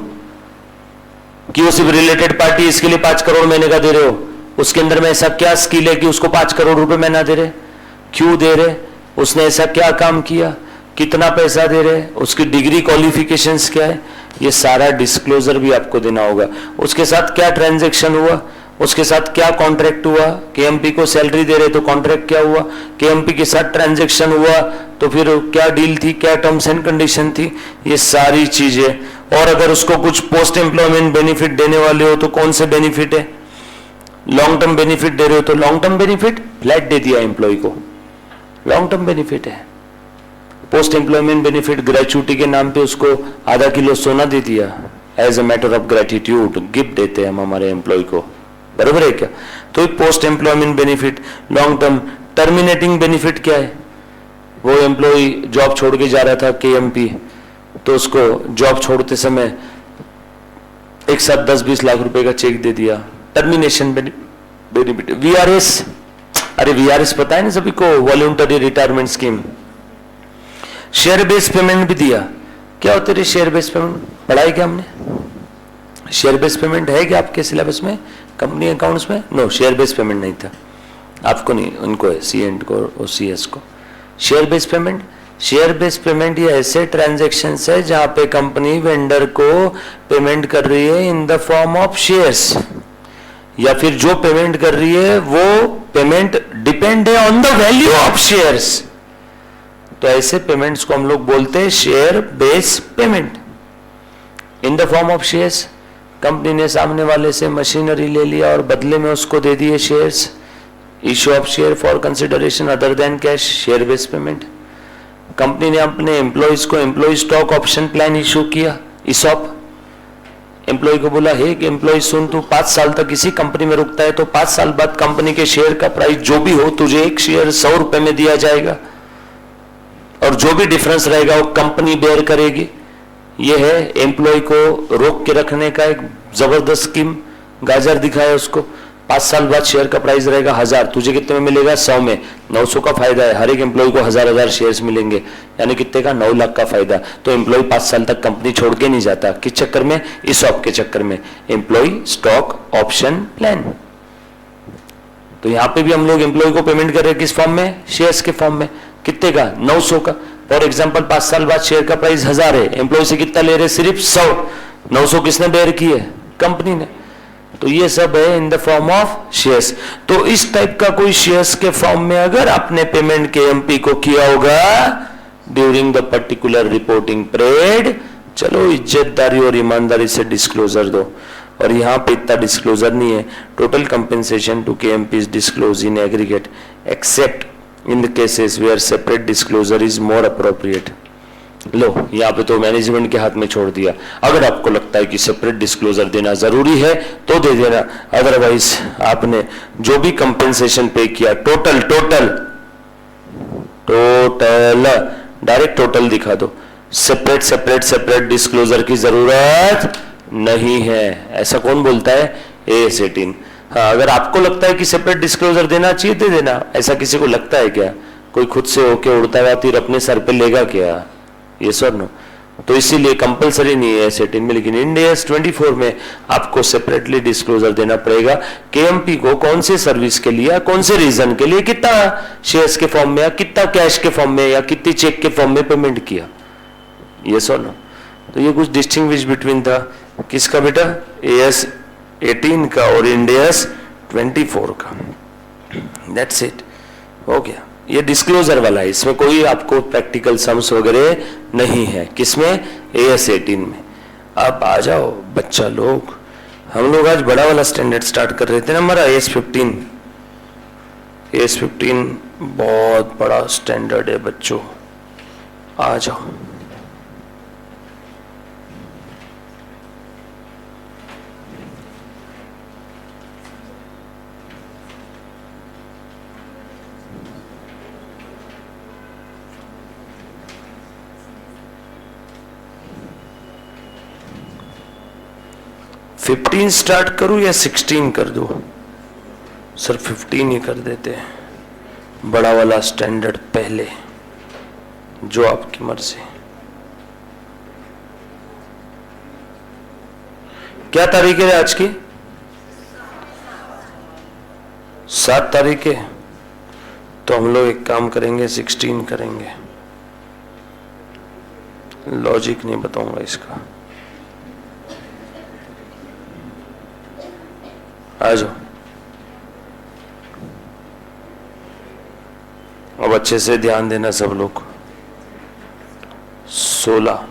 क्यों सिर्फ रिलेटेड पार्टी इसके लिए 5 करोड़ महीने का दे रहे हो? उसके अंदर में ऐसा क्या स्किल है कि उसको 5 करोड़ रुपए महीना दे रहे? क्यों दे रहे? उसने ऐसा क्या काम किया? कितना पैसा दे रहे? उसकी डिग्री क्वालिफिकेशंस क्या है? ये सारा डिस्क्लोजर भी आपको देना होगा। उसके साथ क्या ट्रांजैक्शन हुआ, उसके साथ क्या कॉन्ट्रैक्ट हुआ, केएमपी को सैलरी दे रहे तो कॉन्ट्रैक्ट क्या हुआ, केएमपी के साथ ट्रांजैक्शन हुआ तो फिर क्या डील थी, क्या टर्म्स एंड कंडीशन थी, ये सारी चीजें। और अगर उसको कुछ पोस्ट एम्प्लॉयमेंट बेनिफिट देने वाले हो तो कौन से बेनिफिट है, लॉन्ग टर्म बेनिफिट दे रहे हो तो लॉन्ग टर्म बेनिफिट फ्लैट दे दिया एम्प्लॉय को, लॉन्ग टर्म बेनिफिट है। पोस्ट एम्प्लॉयमेंट बेनिफिट ग्रेचुइटी के नाम पे उसको आधा किलो सोना दे दिया, as a matter of gratitude gift देते हैं हम हमारे एम्प्लॉय को, बराबर है क्या। तो एक post employment benefit, long term. Terminating benefit क्या है, वो एम्प्लॉय जॉब छोड़ के जा रहा था केएमपी, तो उसको जॉब छोड़ते समय एक साथ 10-20 लाख रुपए का चेक दे दिया, टर्मिनेशन बेनिफिट। वीआरएस, अरे वीआरएस पता है ना सभी को, voluntary retirement scheme. Share based payment भी दिया। क्या होते रे शेयर बेस्ड पेमेंट, पढ़ा है क्या हमने, शेयर बेस्ड पेमेंट है क्या आपके सिलेबस में, कंपनी अकाउंट्स में? नो, शेयर बेस्ड पेमेंट नहीं था, आपको नहीं, उनको है, सी एंड को और CS को। Share based payment, share based payment ये ऐसे ट्रांजैक्शन है जहां पे कंपनी वेंडर को पेमेंट कर रही है in the form of shares, या फिर जो पेमेंट कर रही है वो पेमेंट डिपेंड है on the value of shares. तो ऐसे पेमेंट्स को हम लोग बोलते हैं share based payment in the form of shares. Company ने सामने वाले से मशीनरी ले लिया और बदले में उसको दे दिए shares, issue of share for consideration other than cash, share based payment. Company ने अपने एम्प्लॉइज को employ stock option plan issue किया, ESOP। एम्प्लॉय को बोला है कि एम्प्लॉय सुन, तू 5 साल तक इसी कंपनी में रुकता है तो 5 साल बाद कंपनी के शेयर का प्राइस जो भी हो तुझे एक शेयर 100 रुपए में दिया जाएगा, और जो भी डिफरेंस रहेगा वो कंपनी बेयर करेगी। ये है एम्प्लॉय को रोक के रखने का एक जबरदस्त स्कीम। गाजर दिखाया उसको, 5 साल बाद शेयर का प्राइस रहेगा 1000, तुझे कितने में मिलेगा, 100 में। 900 का फायदा है, हर एक एम्प्लॉय को 1000 शेयर्स मिलेंगे, यानी कितने का, 9 लाख का फायदा। तो एम्प्लॉय 5 साल तक कंपनी छोड़ के नहीं जाता, किस चक्कर में, ESOP के चक्कर में, एम्प्लॉय स्टॉक ऑप्शन प्लान। तो यहां पे भी हम लोग एम्प्लॉय को पेमेंट कर रहे हैं किस फॉर्म में, शेयर्स के फॉर्म में। कितने का, 900 का। फॉर एग्जाम्पल 5 साल बाद शेयर का प्राइस 1000 है, एम्प्लॉय से कितना ले रहे, सिर्फ 100। 900 किसने बेयर की है, कंपनी ने। तो ये सब है in the form of shares. तो इस टाइप का कोई शेयर्स के फॉर्म में अगर आपने पेमेंट केएमपी को किया होगा during the particular reporting period, चलो इज्जतदारी और ईमानदारी से डिस्क्लोजर दो। और यहां पे इतना डिस्क्लोजर नहीं है, total compensation to KMP is disclose in aggregate except in the cases where separate disclosure is more appropriate। लो यहाँ पे तो मैनेजमेंट के हाथ में छोड़ दिया, अगर आपको लगता है कि सेपरेट डिस्क्लोजर देना जरूरी है तो दे देना, अदरवाइज आपने जो भी कंपेंसेशन पे किया टोटल डायरेक्ट टोटल दिखा दो, सेपरेट डिस्क्लोजर की जरूरत नहीं है। ऐसा कौन बोलता है, AS 18। हाँ, अगर आपको लगता है कि सेपरेट डिस्क्लोजर देना चाहिए दे देना, ऐसा किसी को लगता है क्या, कोई खुद से होके उड़ता हुआ तीर अपने सर पे लेगा क्या, ये सर नो। तो इसीलिए कंपलसरी नहीं है AS 18 में, लेकिन इंड AS 24 में आपको सेपरेटली डिस्क्लोजर देना पड़ेगा केएमपी को कौन से सर्विस के लिए, कौन से रीजन के लिए, कितना शेयर्स के फॉर्म में या कितना कैश के फॉर्म में या कितनी चेक के फॉर्म में पेमेंट किया, ये सर नो। तो ये कुछ डिस्टिंग्विश बिटवीन था किसका बेटा, AS 18 का और इंड AS 24 का। दैट्स इट, हो गया। ये डिस्क्लोजर वाला है, इसमें कोई आपको प्रैक्टिकल सम्स वगैरह नहीं है, किसमें, AS 18 में। आप आ जाओ बच्चा लोग, हम लोग आज बड़ा वाला स्टैंडर्ड स्टार्ट कर रहे थे ना, हमारा AS 15 बहुत बड़ा स्टैंडर्ड है बच्चों, आ जाओ। फिफ्टीन स्टार्ट करूं या 16 कर दूं, सर 15 ही कर देते हैं, बड़ा वाला स्टैंडर्ड पहले, जो आपकी मर्जी। क्या तारीख है आज की, 7 तारीख है, तो हम लोग एक काम करेंगे 16 करेंगे, लॉजिक नहीं बताऊंगा इसका, आ जाओ, अब अच्छे से ध्यान देना सब लोग। 16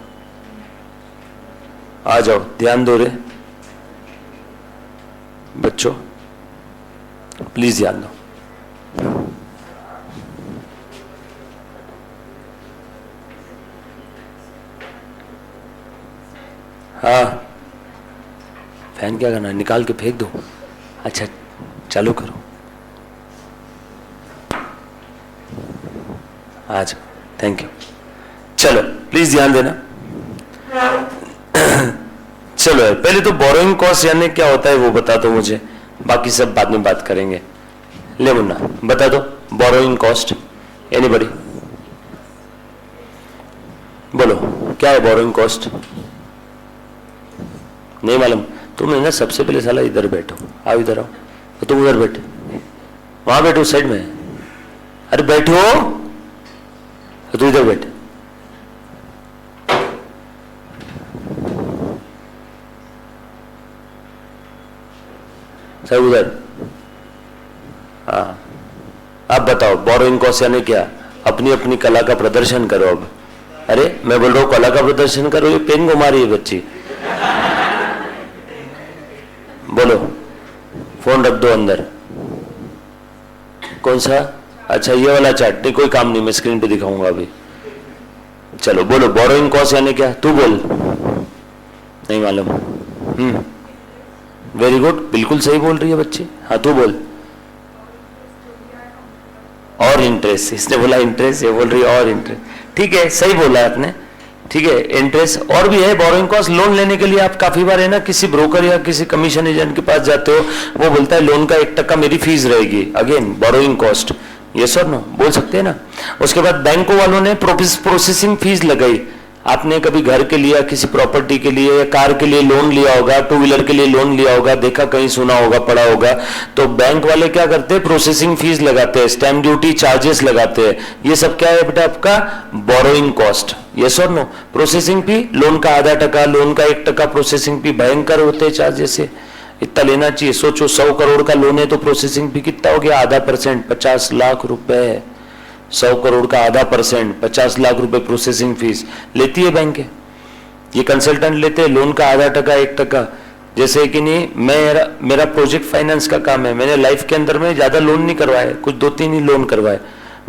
आ जाओ, ध्यान दो रे बच्चों, प्लीज ध्यान दो। हाँ, फैन क्या करना, निकाल के फेंक दो। अच्छा चालू करो, आ जाओ, थैंक यू। चलो प्लीज ध्यान देना। चलो पहले तो बोरोइंग कॉस्ट यानी क्या होता है वो बता दो मुझे, बाकी सब बाद में बात करेंगे। ले मुन्ना बता दो, बोरोइंग कॉस्ट एनीबॉडी बोलो क्या है बोरोइंग कॉस्ट? नहीं मालूम? तुम ना सबसे पहले साला इधर बैठो, आओ इधर आओ, तो तुम उधर बैठे, वहां बैठो साइड में। अरे बैठो, तो तू इधर बैठ। सब उधर। हाँ अब बताओ बोरोइंग कॉस्ट यानी क्या? अपनी अपनी कला का प्रदर्शन करो। अब अरे मैं बोल रहा हूँ कला का प्रदर्शन करो, ये पेन घुमा रही है बच्ची। बोलो, फोन रख दो अंदर। कौन सा? अच्छा ये वाला चार्ट, नहीं कोई काम नहीं, मैं स्क्रीन पे दिखाऊंगा अभी। चलो बोलो बोरोइंग कॉस्ट यानी क्या? तू बोल। नहीं मालूम? वेरी गुड, बिल्कुल सही बोल रही है बच्ची। हाँ तू बोल। और इंटरेस्ट, इसने बोला इंटरेस्ट, ये बोल रही है और इंटरेस्ट। ठीक है सही बोला आपने, ठीक है। इंटरेस्ट और भी है बोरोइंग कॉस्ट। लोन लेने के लिए आप काफी बार है ना किसी ब्रोकर या किसी कमीशन एजेंट के पास जाते हो, वो बोलता है लोन का 1% मेरी फीस रहेगी। अगेन बोरोइंग कॉस्ट, यस और नो बोल सकते हैं ना। उसके बाद बैंकों वालों ने प्रोसेसिंग फीस लगाई। आपने कभी घर के लिए, किसी प्रॉपर्टी के लिए या कार के लिए लोन लिया होगा, 2 व्हीलर के लिए लोन लिया होगा, देखा कहीं सुना होगा, पढ़ा होगा। तो बैंक वाले क्या करते हैं? प्रोसेसिंग फीस लगाते हैं, स्टैम्प ड्यूटी चार्जेस लगाते हैं। ये सब क्या है बेटा? आपका बोरोइंग कॉस्ट, यस और नो। प्रोसेसिंग फी, लोन का आधा टका, लोन का 1% प्रोसेसिंग फी, भयंकर होते हैं चार्जेस से। इतना लेना चाहिए। सोचो 100 करोड़ का लोन है तो प्रोसेसिंग फी कितना हो गया? आधा %, 50 लाख रुपए। 100 करोड़ का आधा %, 50 लाख रुपए प्रोसेसिंग फीस लेती है बैंक। ये कंसल्टेंट लेते हैं लोन का आधा टका, 1%। जैसे कि नहीं, मेरा प्रोजेक्ट फाइनेंस का काम है, मैंने लाइफ के अंदर में ज्यादा लोन नहीं करवाए, कुछ 2-3 ही लोन करवाए,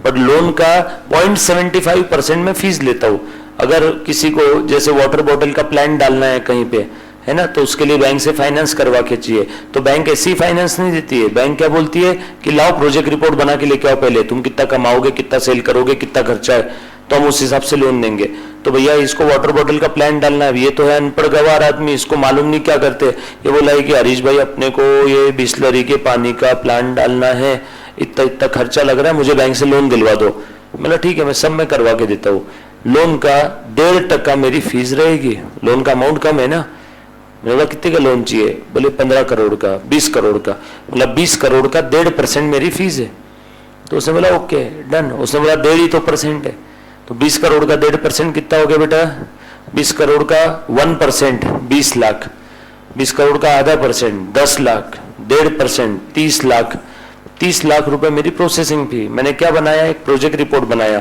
बट लोन का 0.75% में फीस लेता हूँ। अगर किसी को जैसे वाटर बॉटल का प्लान डालना है कहीं पे, है ना, तो उसके लिए बैंक से फाइनेंस करवा के चाहिए, तो बैंक ऐसी फाइनेंस नहीं देती है। बैंक क्या बोलती है कि लाओ प्रोजेक्ट रिपोर्ट बना के लेके आओ, पहले तुम कितना कमाओगे, कितना सेल करोगे, कितना खर्चा है, तो हम उस हिसाब से लोन देंगे। तो भैया इसको वाटर बॉटल का प्लान डालना है, ये तो है अनपढ़ गवार आदमी, इसको मालूम नहीं क्या करते। ये बोला है कि हरीश भाई अपने को ये बिस्लरी के पानी का प्लान डालना है, इतना इतना खर्चा लग रहा है, मुझे बैंक से लोन दिलवा दो। मतलब ठीक है, मैं सब में करवा के देता हूँ। लोन का 1.5% मेरी फीस रहेगी। लोन का अमाउंट कम है ना। मैंने बोला कितने का लोन चाहिए? बोले 15 करोड़ का, 20 करोड़ का। मतलब 20 करोड़ का 1.5% मेरी फीस है। तो उसने बोला ओके डन। उसने बोला 1.5 ही तो % है, तो 20 करोड़ का 1.5% कितना हो गया बेटा? 20 करोड़ का 1% 20 लाख, 20 करोड़ का आधा %, 10 लाख, 1.5% 30 लाख। 30 लाख रुपए मेरी प्रोसेसिंग फी। मैंने क्या बनाया? एक प्रोजेक्ट रिपोर्ट बनाया।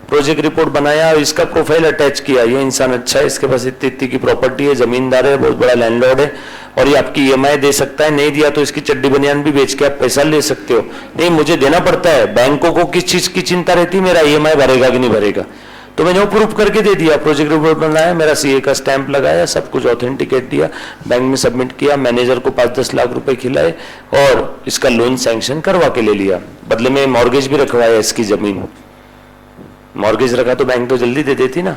प्रोजेक्ट रिपोर्ट बनाया और इसका प्रोफाइल अटैच किया। ये इंसान अच्छा है, इसके पास इतनी इतनी की प्रॉपर्टी है, जमींदार है, बहुत बड़ा लैंडलॉर्ड है, और ये आपकी EMI दे सकता है। नहीं दिया तो इसकी चड्डी बनियान भी बेच के आप पैसा ले सकते हो। नहीं मुझे देना पड़ता है। बैंकों को किस चीज की चिंता रहती है? मेरा EMI भरेगा कि नहीं भरेगा। तो मैंने वो प्रूफ करके दे दिया। प्रोजेक्ट रिपोर्ट बनाया, मेरा CA का स्टैंप लगाया, सब कुछ ऑथेंटिकेट दिया, बैंक में सबमिट किया, मैनेजर को 5-10 लाख रुपए खिलाए और इसका लोन सैंक्शन करवा के ले लिया। बदले में मॉर्गेज भी रखवाया इसकी जमीन। मॉर्गेज रखा तो बैंक तो जल्दी दे देती ना।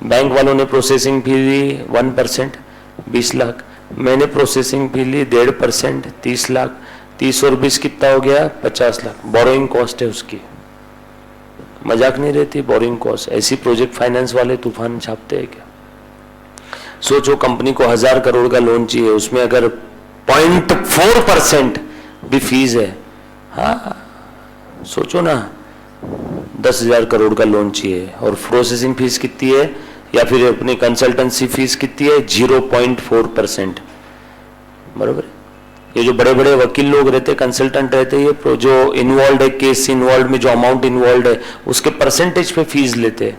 बैंक वालों ने प्रोसेसिंग फी ली 1%, 20 लाख। मैंने प्रोसेसिंग फी ली 1.5%, 30 लाख। 30 और 20 कितना हो गया? 50 लाख। बोरोइंग कॉस्ट है उसकी, मजाक नहीं रहती बोरोइंग कॉस्ट। ऐसी प्रोजेक्ट फाइनेंस वाले तूफान छापते हैं क्या? सोचो कंपनी को 1000 करोड़ का लोन चाहिए, उसमें अगर 0.4% भी फीस है, हाँ सोचो ना, 10,000 करोड़ का लोन चाहिए और प्रोसेसिंग फीस कितनी है, या फिर अपनी कंसल्टेंसी फीस कितनी है? 0.4%। बराबर। ये जो बड़े बड़े वकील लोग रहते, कंसल्टेंट रहते, ये जो इन्वॉल्व है, केस इन्वॉल्व में जो अमाउंट इन्वॉल्व है उसके परसेंटेज पे फीस लेते हैं।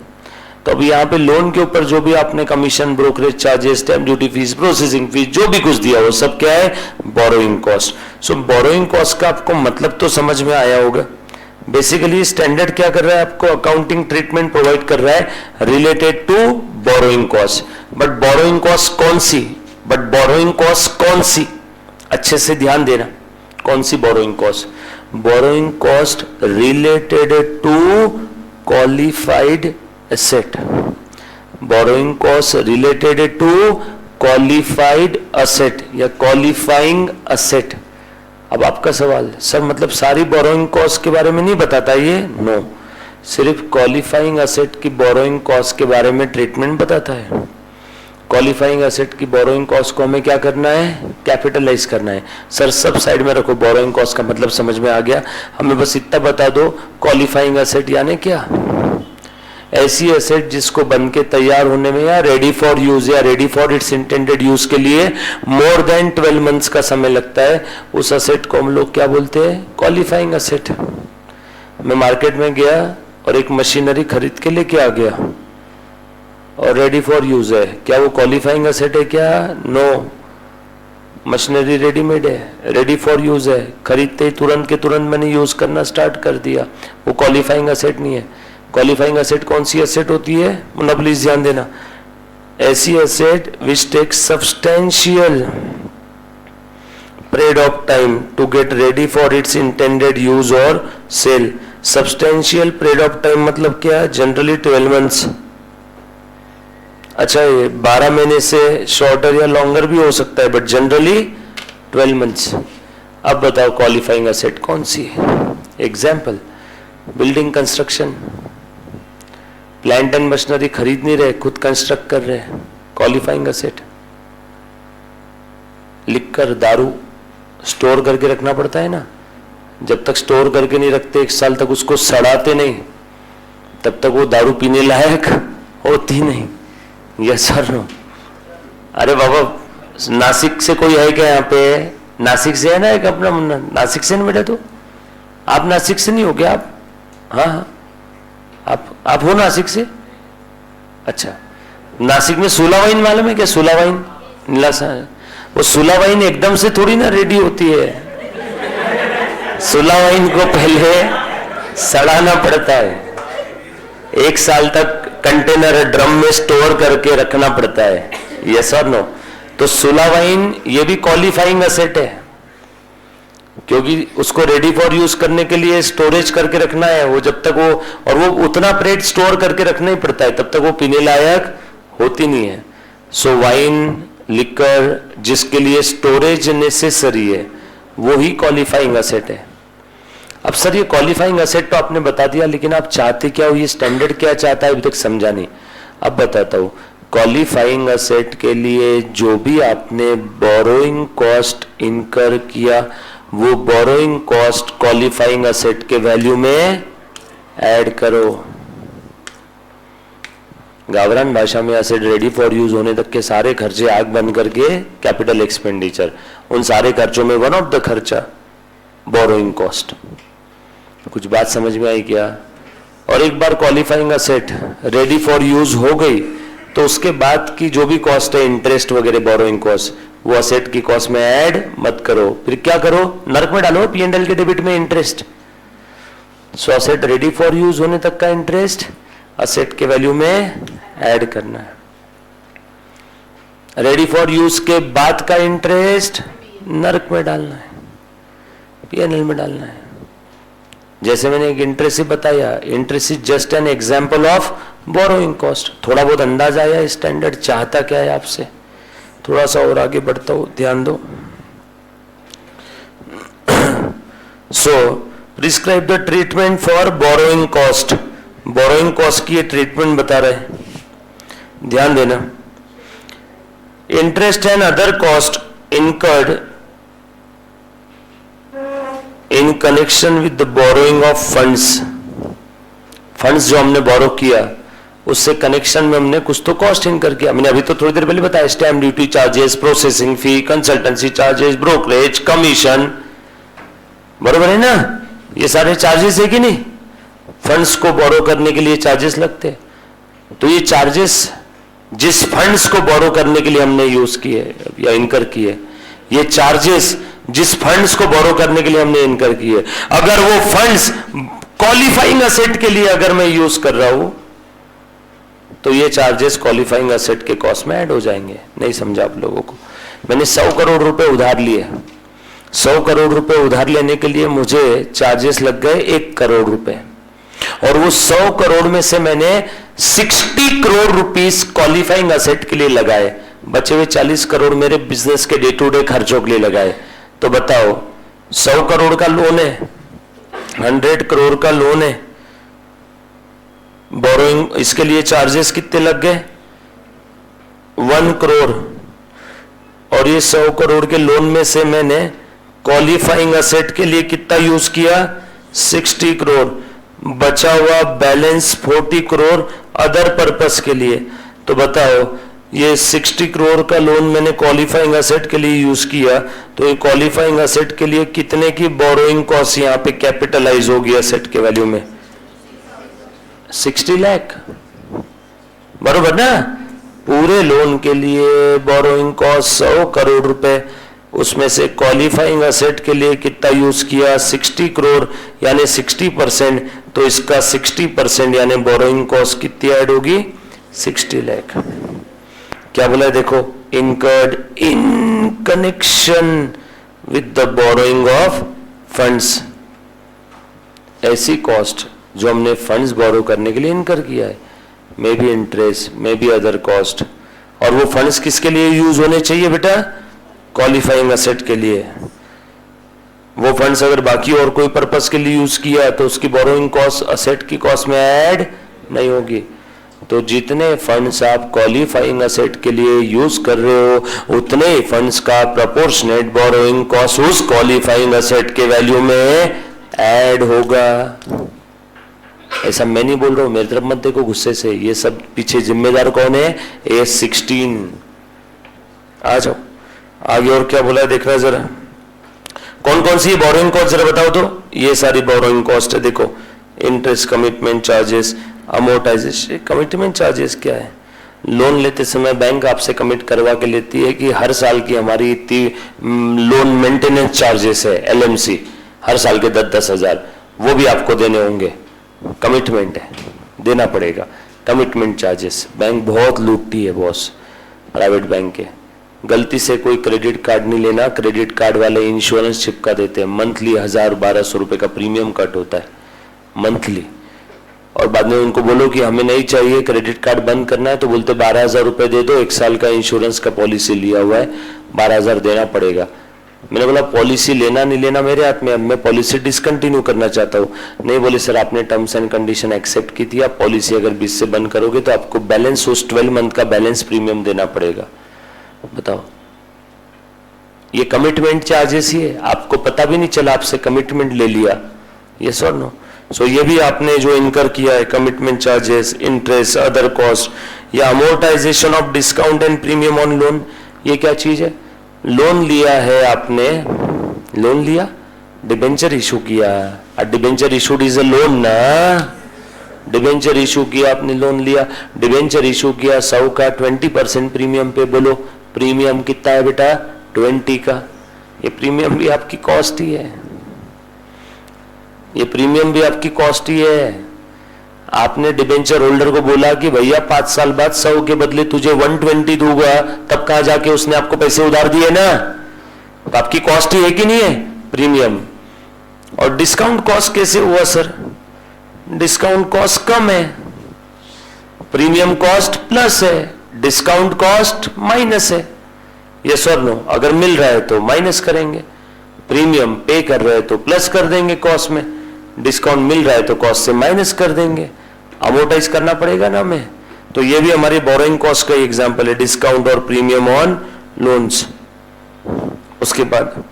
तो अब यहाँ पे लोन के ऊपर जो भी आपने commission, brokerage charges, stamp duty fees, processing fees, जो भी कुछ दिया वो सब क्या है? Borrowing cost. So borrowing cost का आपको मतलब तो समझ में आया होगा। बेसिकली स्टैंडर्ड क्या कर रहा है? आपको अकाउंटिंग ट्रीटमेंट प्रोवाइड कर रहा है related to borrowing cost. But borrowing cost कौन सी? अच्छे से ध्यान देना, कौन सी borrowing cost? Borrowing cost related to qualified asset. Borrowing cost related to qualified asset या क्वालिफाइंग एसेट। अब आपका सवाल, सर मतलब सारी बोरोइंग कॉस्ट के बारे में नहीं बताता ये? नो, सिर्फ क्वालिफाइंग एसेट की बोरोइंग कॉस्ट के बारे में ट्रीटमेंट बताता है। क्वालिफाइंग एसेट की बोरोइंग कॉस्ट को हमें क्या करना है? कैपिटलाइज करना है। सर सब साइड में रखो, बोरोइंग कॉस्ट का मतलब समझ में आ गया, हमें बस इतना बता दो क्वालिफाइंग एसेट यानी क्या? ऐसी एसेट जिसको बन के तैयार होने में या रेडी फॉर यूज या ready for its intended use के लिए मोर देन 12 मंथ्स का समय लगता है, उस एसेट को हम लोग क्या बोलते हैं? Qualifying asset. मैं मार्केट में गया और एक मशीनरी खरीद के लेके आ गया और रेडी फॉर यूज है, क्या वो क्वालिफाइंग एसेट है क्या? नो, मशीनरी रेडीमेड है, रेडी फॉर यूज है, खरीदते ही तुरंत के तुरंत मैंने यूज करना स्टार्ट कर दिया, वो क्वालिफाइंग एसेट नहीं है। क्वालिफाइंग एसेट कौन सी एसेट होती है? मुन्ना प्लीज ध्यान देना, ऐसी asset which takes substantial period of time to get ready for its intended use और sale. Substantial period of time मतलब क्या? Generally 12 months. अच्छा, ये 12 महीने से शॉर्टर या लॉन्गर भी हो सकता है, बट जनरली 12 मंथ्स। अब बताओ क्वालिफाइंग एसेट कौन सी है? Example, building construction, plant and machinery खरीद नहीं रहे, खुद कंस्ट्रक्ट कर रहे हैं, क्वालिफाइंग एसेट। लिखकर दारू स्टोर करके रखना पड़ता है ना, जब तक स्टोर करके नहीं रखते, 1 साल तक उसको सड़ाते नहीं, तब तक वो दारू पीने लायक होती नहीं। Yes sir no? अरे बाबा, नासिक से कोई है क्या यहाँ पे? नासिक से है ना एक अपना मुन्ना, नासिक से ना बेटा? तो आप नासिक से नहीं हो क्या आप? हाँ हाँ, आप हो नासिक से? अच्छा, नासिक में सुला वाइन मालूम है क्या? सुला वाइन, नीला सा, वो सुला वाइन एकदम से थोड़ी ना रेडी होती है। सुला वाइन को पहले सड़ाना पड़ता है, 1 साल तक कंटेनर ड्रम में स्टोर करके रखना पड़ता है। यस और नो? तो सुला वाइन ये भी क्वालिफाइंग एसेट है, क्योंकि उसको रेडी फॉर यूज करने के लिए स्टोरेज करके रखना है, वो जब तक वो, और वो उतना पीरियड स्टोर करके रखना ही पड़ता है, तब तक वो पीने लायक होती नहीं है। सो वाइन, लिकर जिसके लिए स्टोरेज नेसेसरी है, वो ही क्वालिफाइंग एसेट है। अब सर ये क्वालिफाइंग एसेट तो आपने बता दिया, लेकिन आप चाहते क्या हो? ये स्टैंडर्ड क्या चाहता है अभी तक समझा नहीं। अब बताता हूं, क्वालिफाइंग एसेट के लिए जो भी आपने बोरोइंग कॉस्ट इनकर किया, वो बोरोइंग कॉस्ट क्वालिफाइंग एसेट के वैल्यू में ऐड करो। गावरान भाषा में एसेट रेडी फॉर यूज होने तक के सारे खर्चे आग बंद करके कैपिटल एक्सपेंडिचर, उन सारे खर्चों में वन ऑफ द खर्चा बोरोइंग कॉस्ट। कुछ बात समझ में आई क्या? और एक बार qualifying asset ready for use हो गई तो उसके बाद की जो भी कॉस्ट है, इंटरेस्ट वगैरह, बोरोइंग कॉस्ट, वो एसेट की कॉस्ट में ऐड मत करो। फिर क्या करो? नर्क में डालो P&L के डेबिट में interest. So asset ready for use होने तक का इंटरेस्ट एसेट के वैल्यू में ऐड करना है, रेडी फॉर यूज के बाद का इंटरेस्ट नर्क में डालना है, P&L में डालना है। जैसे मैंने एक इंटरेस्ट बताया, interest is just an example of borrowing cost. थोड़ा बहुत अंदाजा आया स्टैंडर्ड चाहता क्या है आपसे? थोड़ा सा और आगे बढ़ता हूं, ध्यान दो। So prescribe the treatment for borrowing cost. Borrowing cost की ये ट्रीटमेंट बता रहे हैं, ध्यान देना। Interest and other cost incurred in connection with the borrowing of funds. Funds जो हमने बोरो किया उससे कनेक्शन में हमने कुछ तो कॉस्ट इनकर किया। मैंने अभी तो थोड़ी देर पहले बताया, stamp duty charges, processing fee, consultancy charges, brokerage, commission, बरोबर है ना? ये सारे चार्जेस है कि नहीं? फंड्स को बोरो करने के लिए चार्जेस लगते हैं। तो ये चार्जेस जिस फंड्स को बोरो करने के लिए हमने यूज किए या इनकर किए, ये चार्जेस जिस फंड्स को बोरो करने के लिए हमने इनकर किए, अगर वो फंड्स क्वालिफाइंग असेट के लिए अगर मैं यूज कर रहा हूं तो ये चार्जेस क्वालिफाइंग असेट के कॉस्ट में ऐड हो जाएंगे। नहीं समझा आप लोगों को? मैंने 100 करोड़ रुपए उधार लिए, 100 करोड़ रुपए उधार लेने के लिए मुझे चार्जेस लग गए 1 करोड़ रुपए, और वो 100 करोड़ में से मैंने 60 करोड़ रुपीस क्वालिफाइंग असेट के लिए लगाए, बचे हुए 40 करोड़ मेरे बिजनेस के डे टू डे खर्चों के लिए लगाए। तो बताओ, 100 करोड़ का लोन है, 100 करोड़ का लोन है, बोरोइंग, इसके लिए चार्जेस कितने लग गए? 1 करोड़। और ये 100 करोड़ के लोन में से मैंने क्वालिफाइंग असेट के लिए कितना यूज किया? 60 करोड़। बचा हुआ बैलेंस 40 करोड़ अदर पर्पस के लिए। तो बताओ, ये 60 करोड़ का लोन मैंने क्वालिफाइंग असेट के लिए यूज किया, तो ये क्वालिफाइंग असेट के लिए कितने की बोरोइंग कॉस्ट यहां पे कैपिटलाइज होगी असेट के वैल्यू में? 60 लाख, बरोबर ना? पूरे लोन के लिए बोरोइंग कॉस्ट 100 करोड़ रुपए, उसमें से क्वालिफाइंग असेट के लिए कितना यूज किया? 60 करोड़, यानी 60%। तो इसका 60% यानी बोरोइंग कॉस्ट कितनी ऐड होगी? 60 लाख। क्या बोला है देखो, incurred in connection with the borrowing of funds. ऐसी कॉस्ट जो हमने फंड्स बोरो करने के लिए इनकर किया है, may be interest, may be other cost, और वो फंड्स किसके लिए यूज होने चाहिए बेटा? क्वालिफाइंग असेट के लिए। वो फंड्स अगर बाकी और कोई पर्पस के लिए यूज किया तो उसकी बोरोइंग कॉस्ट असेट की कॉस्ट में ऐड नहीं होगी। तो जितने फंड्स आप क्वालिफाइंग असेट के लिए यूज कर रहे हो, उतने ही फंड्स का प्रोपोर्शनेट बोरोइंग कॉस्ट उस क्वालिफाइंग असेट के वैल्यू में ऐड होगा। ऐसा मैं नहीं बोल रहा हूं, मेरी तरफ मत देखो गुस्से से, ये सब पीछे जिम्मेदार कौन है? A16। आ जाओ आगे, और क्या बोला है देखना जरा, कौन कौन सी बोरोइंग कॉस्ट जरा बताओ तो। ये सारी बोरोइंग कॉस्ट है, देखो, interest, commitment charges, amortisation. Commitment charges क्या है? लोन लेते समय बैंक आपसे कमिट करवा के लेती है कि हर साल की हमारी इतनी लोन मेंटेनेंस चार्जेस है, LMC, हर साल के 10-10 हजार, वो भी आपको देने होंगे। कमिटमेंट है, देना पड़ेगा। कमिटमेंट चार्जेस बैंक बहुत लूटती है बॉस, प्राइवेट बैंक के। गलती से कोई क्रेडिट कार्ड नहीं लेना, क्रेडिट कार्ड वाले इंश्योरेंस चिपका देते हैं, मंथली 1000-1200 रुपए का प्रीमियम कट होता है मंथली, और बाद में उनको बोलो कि हमें नहीं चाहिए, क्रेडिट कार्ड बंद करना है, तो बोलते 12,000 रुपए दे दो, 1 साल का इंश्योरेंस का पॉलिसी लिया हुआ है, 12,000 देना पड़ेगा। मैंने बोला पॉलिसी लेना नहीं लेना मेरे हाथ में, अब मैं पॉलिसी डिसकंटिन्यू करना चाहता हूँ। नहीं, बोले सर आपने टर्म्स एंड कंडीशन एक्सेप्ट की थी, आप पॉलिसी अगर 20 से बंद करोगे तो आपको बैलेंस, उस 12 मंथ का बैलेंस प्रीमियम देना पड़ेगा। बताओ, ये कमिटमेंट चार्जेस ही है, आपको पता भी नहीं चला, आपसे कमिटमेंट ले लिया। यस और नो? सो ये भी आपने जो इनकर किया है, commitment charges, interest, other cost, या amortisation of discount and premium on loan. ये क्या चीज है? लोन लिया है आपने, लोन लिया, डिबेंचर इशू किया, debenture issued is a loan ना, डिबेंचर इशू किया आपने, लोन लिया, डिबेंचर इशू किया, 100 का 20% प्रीमियम पे। बोलो प्रीमियम कितना है बेटा? 20 का। ये प्रीमियम भी आपकी कॉस्ट ही है, ये प्रीमियम भी आपकी कॉस्ट ही है। आपने डिबेंचर होल्डर को बोला कि भैया 5 साल बाद 100 के बदले तुझे 120 दूंगा, तब कहां जाके उसने आपको पैसे उधार दिए ना, तो आपकी कॉस्ट ही है कि नहीं है? प्रीमियम। और डिस्काउंट कॉस्ट कैसे हुआ सर? डिस्काउंट कॉस्ट कम है, प्रीमियम कॉस्ट प्लस है, डिस्काउंट कॉस्ट माइनस है। यस और नो? अगर मिल रहा है तो माइनस करेंगे, प्रीमियम पे कर रहे हैं तो प्लस कर देंगे कॉस्ट में, डिस्काउंट मिल रहा है तो कॉस्ट से माइनस कर देंगे, अमोर्टाइज करना पड़ेगा ना हमें। तो ये भी हमारी बोरोइंग कॉस्ट का एग्जांपल है, डिस्काउंट और प्रीमियम ऑन लोन्स। उसके बाद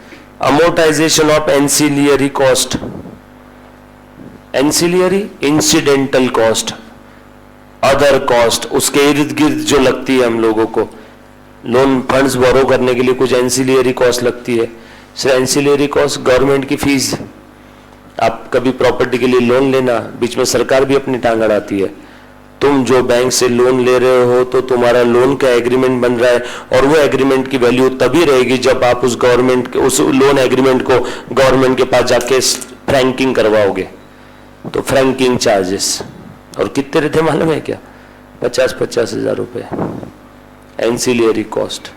amortisation of ancillary cost, ancillary incidental cost. Other cost, उसके इर्द गिर्द जो लगती है हम लोगों को, लोन फंड्स बोरो करने के लिए कुछ एंसिलियरी कॉस्ट लगती है। सर एंसिलियरी कॉस्ट गवर्नमेंट की फीस, आप कभी प्रॉपर्टी के लिए लोन लेना, बीच में सरकार भी अपनी टांग अड़ाती है। तुम जो बैंक से लोन ले रहे हो तो तुम्हारा लोन का एग्रीमेंट बन रहा है, और वो एग्रीमेंट की वैल्यू तभी रहेगी जब आप उस लोन एग्रीमेंट को गवर्नमेंट के पास जाके फ्रैंकिंग करवाओगे। तो फ्रैंकिंग चार्जेस और कितने रहते मालूम है क्या? 50-50 हजार रुपए एंसिलियरी कॉस्ट।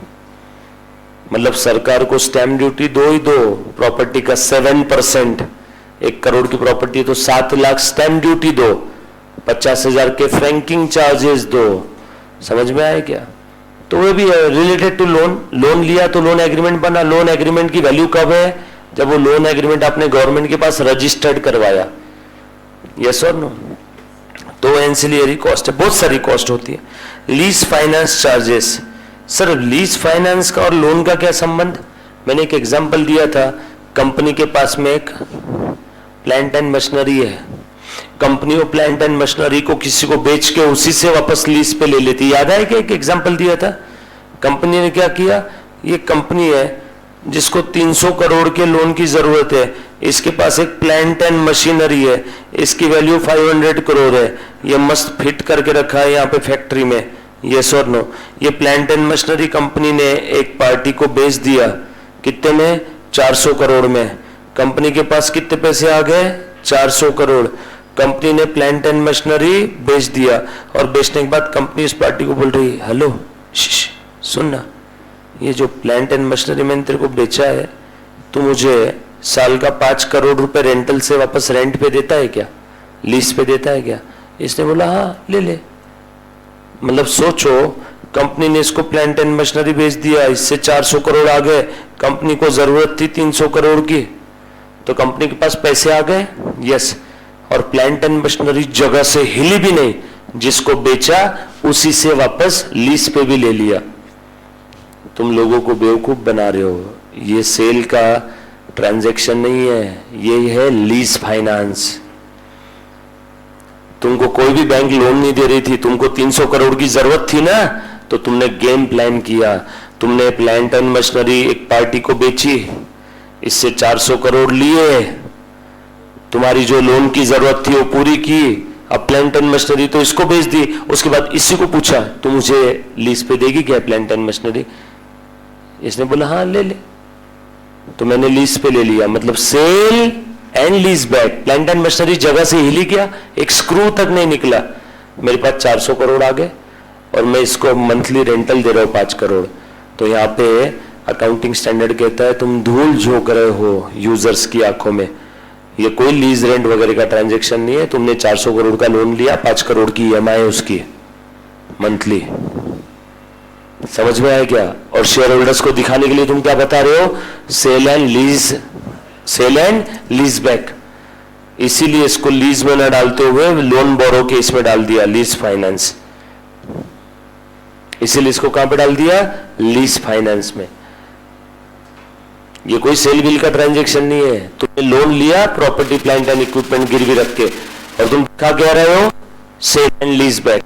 मतलब सरकार को स्टैम्प ड्यूटी दो ही दो, प्रॉपर्टी का 7%, 1 करोड़ की प्रॉपर्टी तो 7 लाख स्टैम्प ड्यूटी दो, 50,000 के फ्रैंकिंग चार्जेस दो। समझ में आया क्या? तो वो भी रिलेटेड टू लोन। लोन लिया तो लोन एग्रीमेंट बना। लोन एग्रीमेंट की वैल्यू कब है? जब वो लोन एग्रीमेंट आपने गवर्नमेंट के पास रजिस्टर्ड करवाया। यस और नो? तो एंसिलियरी कॉस्ट है, बहुत सारी कॉस्ट होती है। Lease finance charges. Sir lease finance का और लोन का क्या संबंध? मैंने एक एग्जांपल दिया था, कंपनी के पास में एक प्लांट एंड मशीनरी है, कंपनी वो प्लांट एंड मशीनरी को किसी को बेच के उसी से वापस लीज पे ले लेती। याद है कि एक एग्जांपल दिया था? कंपनी ने क्या किया, ये कंपनी है जिसको 300 करोड़ के लोन की जरूरत है, इसके पास एक प्लांट एंड मशीनरी है, इसकी वैल्यू 500 करोड़ है, ये मस्त फिट करके रखा है यहाँ पे फैक्ट्री में। यस और नो? ये प्लांट एंड मशीनरी कंपनी ने एक पार्टी को बेच दिया, कितने में? 400 करोड़ में। कंपनी के पास कितने पैसे आ गए? 400 करोड़। कंपनी ने प्लांट एंड मशीनरी बेच दिया, और बेचने के बाद कंपनी इस पार्टी को बोल रही, हेलो सुनना, ये जो प्लांट एंड मशीनरी मैंने तेरे को बेचा है, तू मुझे साल का 5 करोड़ रुपए रेंटल से वापस रेंट पे देता है क्या? लीज पे देता है क्या? इसने बोला हाँ ले ले। मतलब सोचो, कंपनी ने इसको प्लांट एंड मशीनरी बेच दिया, इससे 400 करोड़ आ गए, कंपनी को जरूरत थी 300 करोड़ की, तो कंपनी के पास पैसे आ गए। यस, और प्लांट एंड मशीनरी जगह से हिली भी नहीं, जिसको बेचा उसी से वापस लीज पे भी ले लिया। तुम लोगों को बेवकूफ बना रहे हो। ये सेल का ट्रांजैक्शन नहीं है, ये है लीज फाइनेंस। तुमको कोई भी बैंक लोन नहीं दे रही थी, तुमको 300 करोड़ की जरूरत थी ना, तो तुमने गेम प्लान किया, तुमने प्लांट एंड मशीनरी एक पार्टी को बेची, इससे 400 करोड़ लिए, तुम्हारी जो लोन की जरूरत थी वो पूरी की, अब प्लांट एंड मशीनरी तो इसको बेच दी। उसके बाद इसी को पूछा, तू मुझे लीज पे देगी क्या प्लांट एंड मशीनरी? इसने बोला हाँ ले ले, तो मैंने लीज पे ले लिया। मतलब sale and lease back. Plant and machinery जगह से हिली क्या, एक स्क्रू तक नहीं निकला, मेरे पास 400 करोड़ आ गए, और मैं इसको मंथली रेंटल दे रहा हूं 5 करोड़। तो यहाँ पे अकाउंटिंग स्टैंडर्ड कहता है तुम धूल झोंक रहे हो यूजर्स की आंखों में, ये कोई लीज रेंट वगैरह का ट्रांजैक्शन नहीं है, तुमने 400 करोड़ का लोन लिया, 5 करोड़ की ईएमआई उसकी मंथली। समझ में आया क्या? और शेयर होल्डर्स को दिखाने के लिए तुम क्या बता रहे हो? Sale and lease back. इसीलिए इसको लीज में ना डालते हुए लोन बोरो के इसमें डाल दिया, लीज फाइनेंस। इसीलिए इसको कहां पे डाल दिया? लीज फाइनेंस में। ये कोई सेल बिल का ट्रांजैक्शन नहीं है। तुमने लोन लिया प्रॉपर्टी प्लांट एंड इक्विपमेंट गिरवी रख के, और तुम क्या कह रहे हो? Sale and lease back.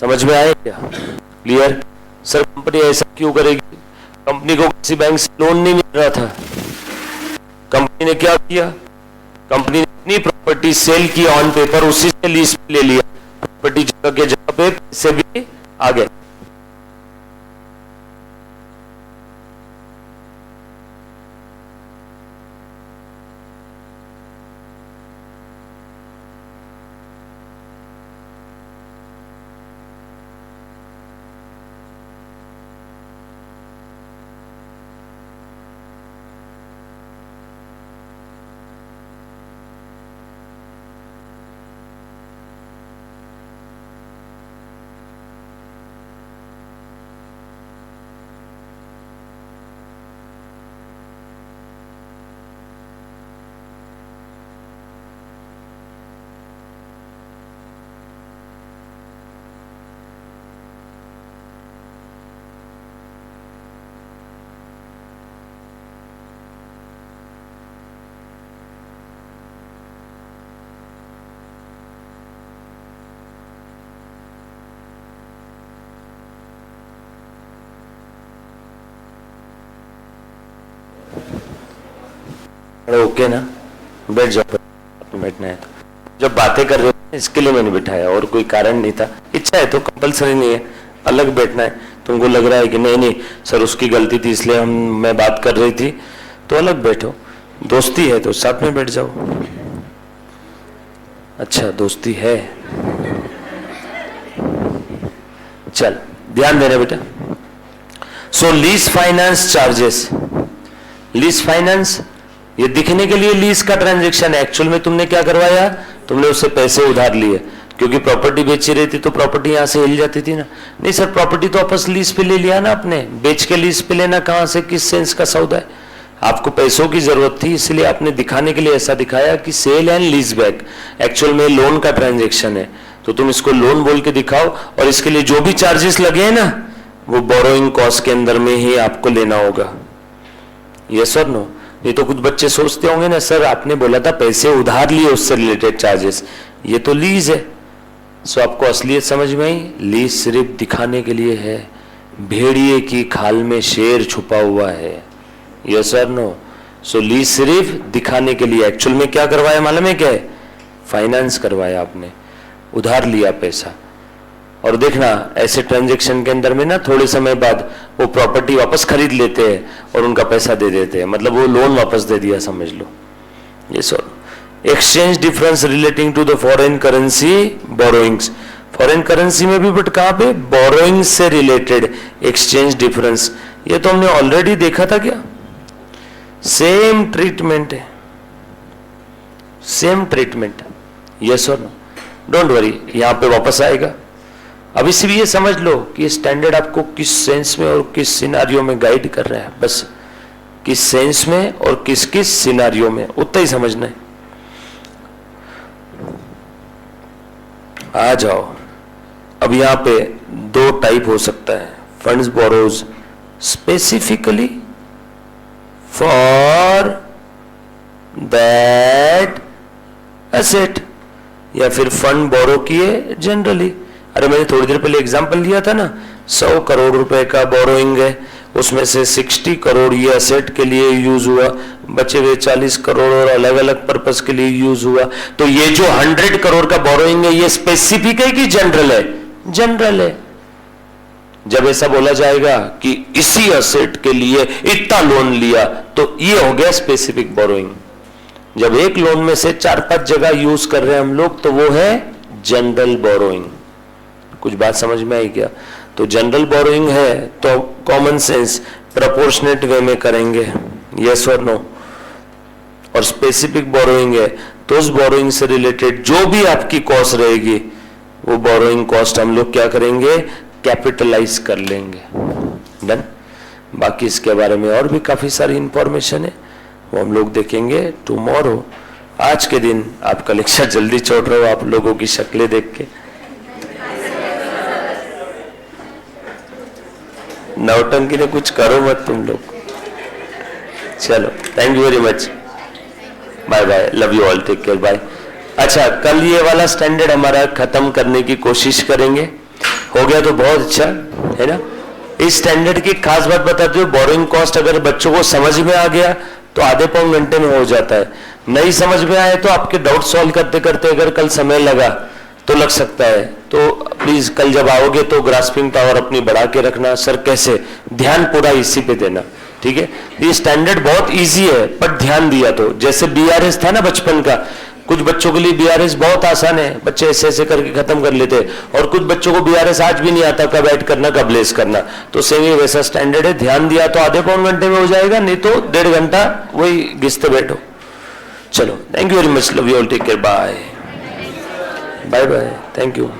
समझ में आया क्या? क्लियर? सर कंपनी ऐसा क्यों करेगी? कंपनी को किसी बैंक से लोन नहीं मिल रहा था, कंपनी ने क्या किया? कंपनी ने अपनी प्रॉपर्टी सेल की ऑन पेपर, उसी से लीज पे ले लिया, प्रॉपर्टी जगह के जगह पे पैसे भी आ गए। अरे ओके ना, बैठ जाओ, बैठना है तो। जब बातें कर रहे हो इसके लिए मैंने बिठाया, और कोई कारण नहीं था। इच्छा है तो कंपलसरी नहीं है, अलग बैठना है। तुमको लग रहा है कि नहीं नहीं सर उसकी गलती थी इसलिए मैं बात कर रही थी, तो अलग बैठो। दोस्ती है तो साथ में बैठ जाओ। अच्छा दोस्ती है, चल ध्यान देना बेटा। So lease finance charges, lease finance ये दिखने के लिए लीज का ट्रांजैक्शन है, एक्चुअल में तुमने क्या करवाया, तुमने उससे पैसे उधार लिए, क्योंकि प्रॉपर्टी बेची रही थी तो प्रॉपर्टी यहां से हिल जाती थी ना। नहीं सर प्रॉपर्टी तो वापस लीज पे ले लिया ना आपने, बेच के लीज पे लेना कहां से, किस सेंस का सौदा है। आपको पैसों की जरूरत थी इसलिए आपने दिखाने के लिए ऐसा दिखाया कि sale and lease back, actual में लोन का ट्रांजेक्शन है, तो तुम इसको लोन बोल के दिखाओ, और इसके लिए जो भी चार्जेस लगे हैं ना वो बोरोइंग कॉस्ट के अंदर में ही आपको लेना होगा। यस और नो। नहीं तो कुछ बच्चे सोचते होंगे ना सर आपने बोला था पैसे उधार लिए उससे रिलेटेड चार्जेस, ये तो लीज है। सो आपको असलियत समझ में आई, लीज सिर्फ दिखाने के लिए है, भेड़िए की खाल में शेर छुपा हुआ है। यस और नो। सो लीज सिर्फ दिखाने के लिए, एक्चुअल में क्या करवाया मालूम है क्या है, फाइनेंस करवाया आपने, उधार लिया पैसा। और देखना ऐसे ट्रांजैक्शन के अंदर में ना थोड़े समय बाद वो प्रॉपर्टी वापस खरीद लेते हैं और उनका पैसा दे देते हैं, मतलब वो लोन वापस दे दिया समझ लो। ये sir exchange difference relating to the foreign currency borrowings, foreign currency में भी बट कहां पे, बोरोइंग से रिलेटेड एक्सचेंज डिफरेंस, ये तो हमने ऑलरेडी देखा था क्या। सेम ट्रीटमेंट है, सेम ट्रीटमेंट। यस और नो, डोंट वरी यहां पे वापस आएगा। अब इसी ये समझ लो कि स्टैंडर्ड आपको किस सेंस में और किस सिनारियो में गाइड कर रहा है, बस किस सेंस में और किस किस सिनारियो में, उतना ही समझना है। आ जाओ, अब यहां पे दो टाइप हो सकता है, funds borrows specifically for that asset, या फिर फंड बोरो किए जनरली। अरे मैंने थोड़ी देर पहले एग्जांपल दिया था ना, 100 करोड़ रुपए का बोरोइंग है, उसमें से 60 करोड़ ये असेट के लिए यूज हुआ, बचे हुए 40 करोड़ और अलग अलग पर्पस के लिए यूज हुआ। तो ये जो 100 करोड़ का बोरोइंग है ये स्पेसिफिक है कि जनरल है, जनरल है। जब ऐसा बोला जाएगा कि इसी असेट के लिए इतना लोन लिया तो ये हो गया स्पेसिफिक बोरोइंग। जब एक लोन में से 4-5 जगह यूज कर रहे हैं हम लोग तो वो है जनरल बोरोइंग। कुछ बात समझ में आई क्या। तो जनरल बोरोइंग है तो कॉमन सेंस प्रोपोर्शनेट वे में करेंगे, यस और नो। और स्पेसिफिक बोरोइंग है तो उस बोरोइंग से रिलेटेड जो भी आपकी कॉस्ट रहेगी वो बोरोइंग कॉस्ट हम लोग क्या करेंगे, कैपिटलाइज कर लेंगे। डन। बाकी इसके बारे में और भी काफी सारी इंफॉर्मेशन है, वो हम लोग देखेंगे टुमारो। आज के दिन आपका लेक्चर जल्दी छोड़ रहा हो आप लोगों की शक्लें देख के। नौटंकी ने कुछ करो मत तुम लोग। चलो thank you very much, bye bye, love you all, take care, bye. अच्छा कल ये वाला स्टैंडर्ड हमारा खत्म करने की कोशिश करेंगे, हो गया तो बहुत अच्छा है ना। इस स्टैंडर्ड की खास बात बताते हुए, बोरोइंग कॉस्ट अगर बच्चों को समझ में आ गया तो आधे पौन घंटे में हो जाता है, नहीं समझ में आए तो आपके डाउट सॉल्व करते करते अगर कल समय लगा तो लग सकता है। तो प्लीज कल जब आओगे तो ग्रास्पिंग पावर अपनी बढ़ा के रखना। सर कैसे, ध्यान पूरा इसी पे देना, ठीक है। ये स्टैंडर्ड बहुत इजी है पर ध्यान दिया तो, जैसे बीआरएस था ना बचपन का, कुछ बच्चों के लिए बीआरएस बहुत आसान है, बच्चे ऐसे ऐसे करके खत्म कर लेते, और कुछ बच्चों को बीआरएस आज भी नहीं आता, कब ऐड करना कब लेस करना। तो सेम ही वैसा स्टैंडर्ड है, ध्यान दिया तो आधे पौन घंटे में हो जाएगा, नहीं तो 1.5 घंटा वही घिसते बैठो। चलो thank you very much, love you all, take care, bye bye bye, thank you.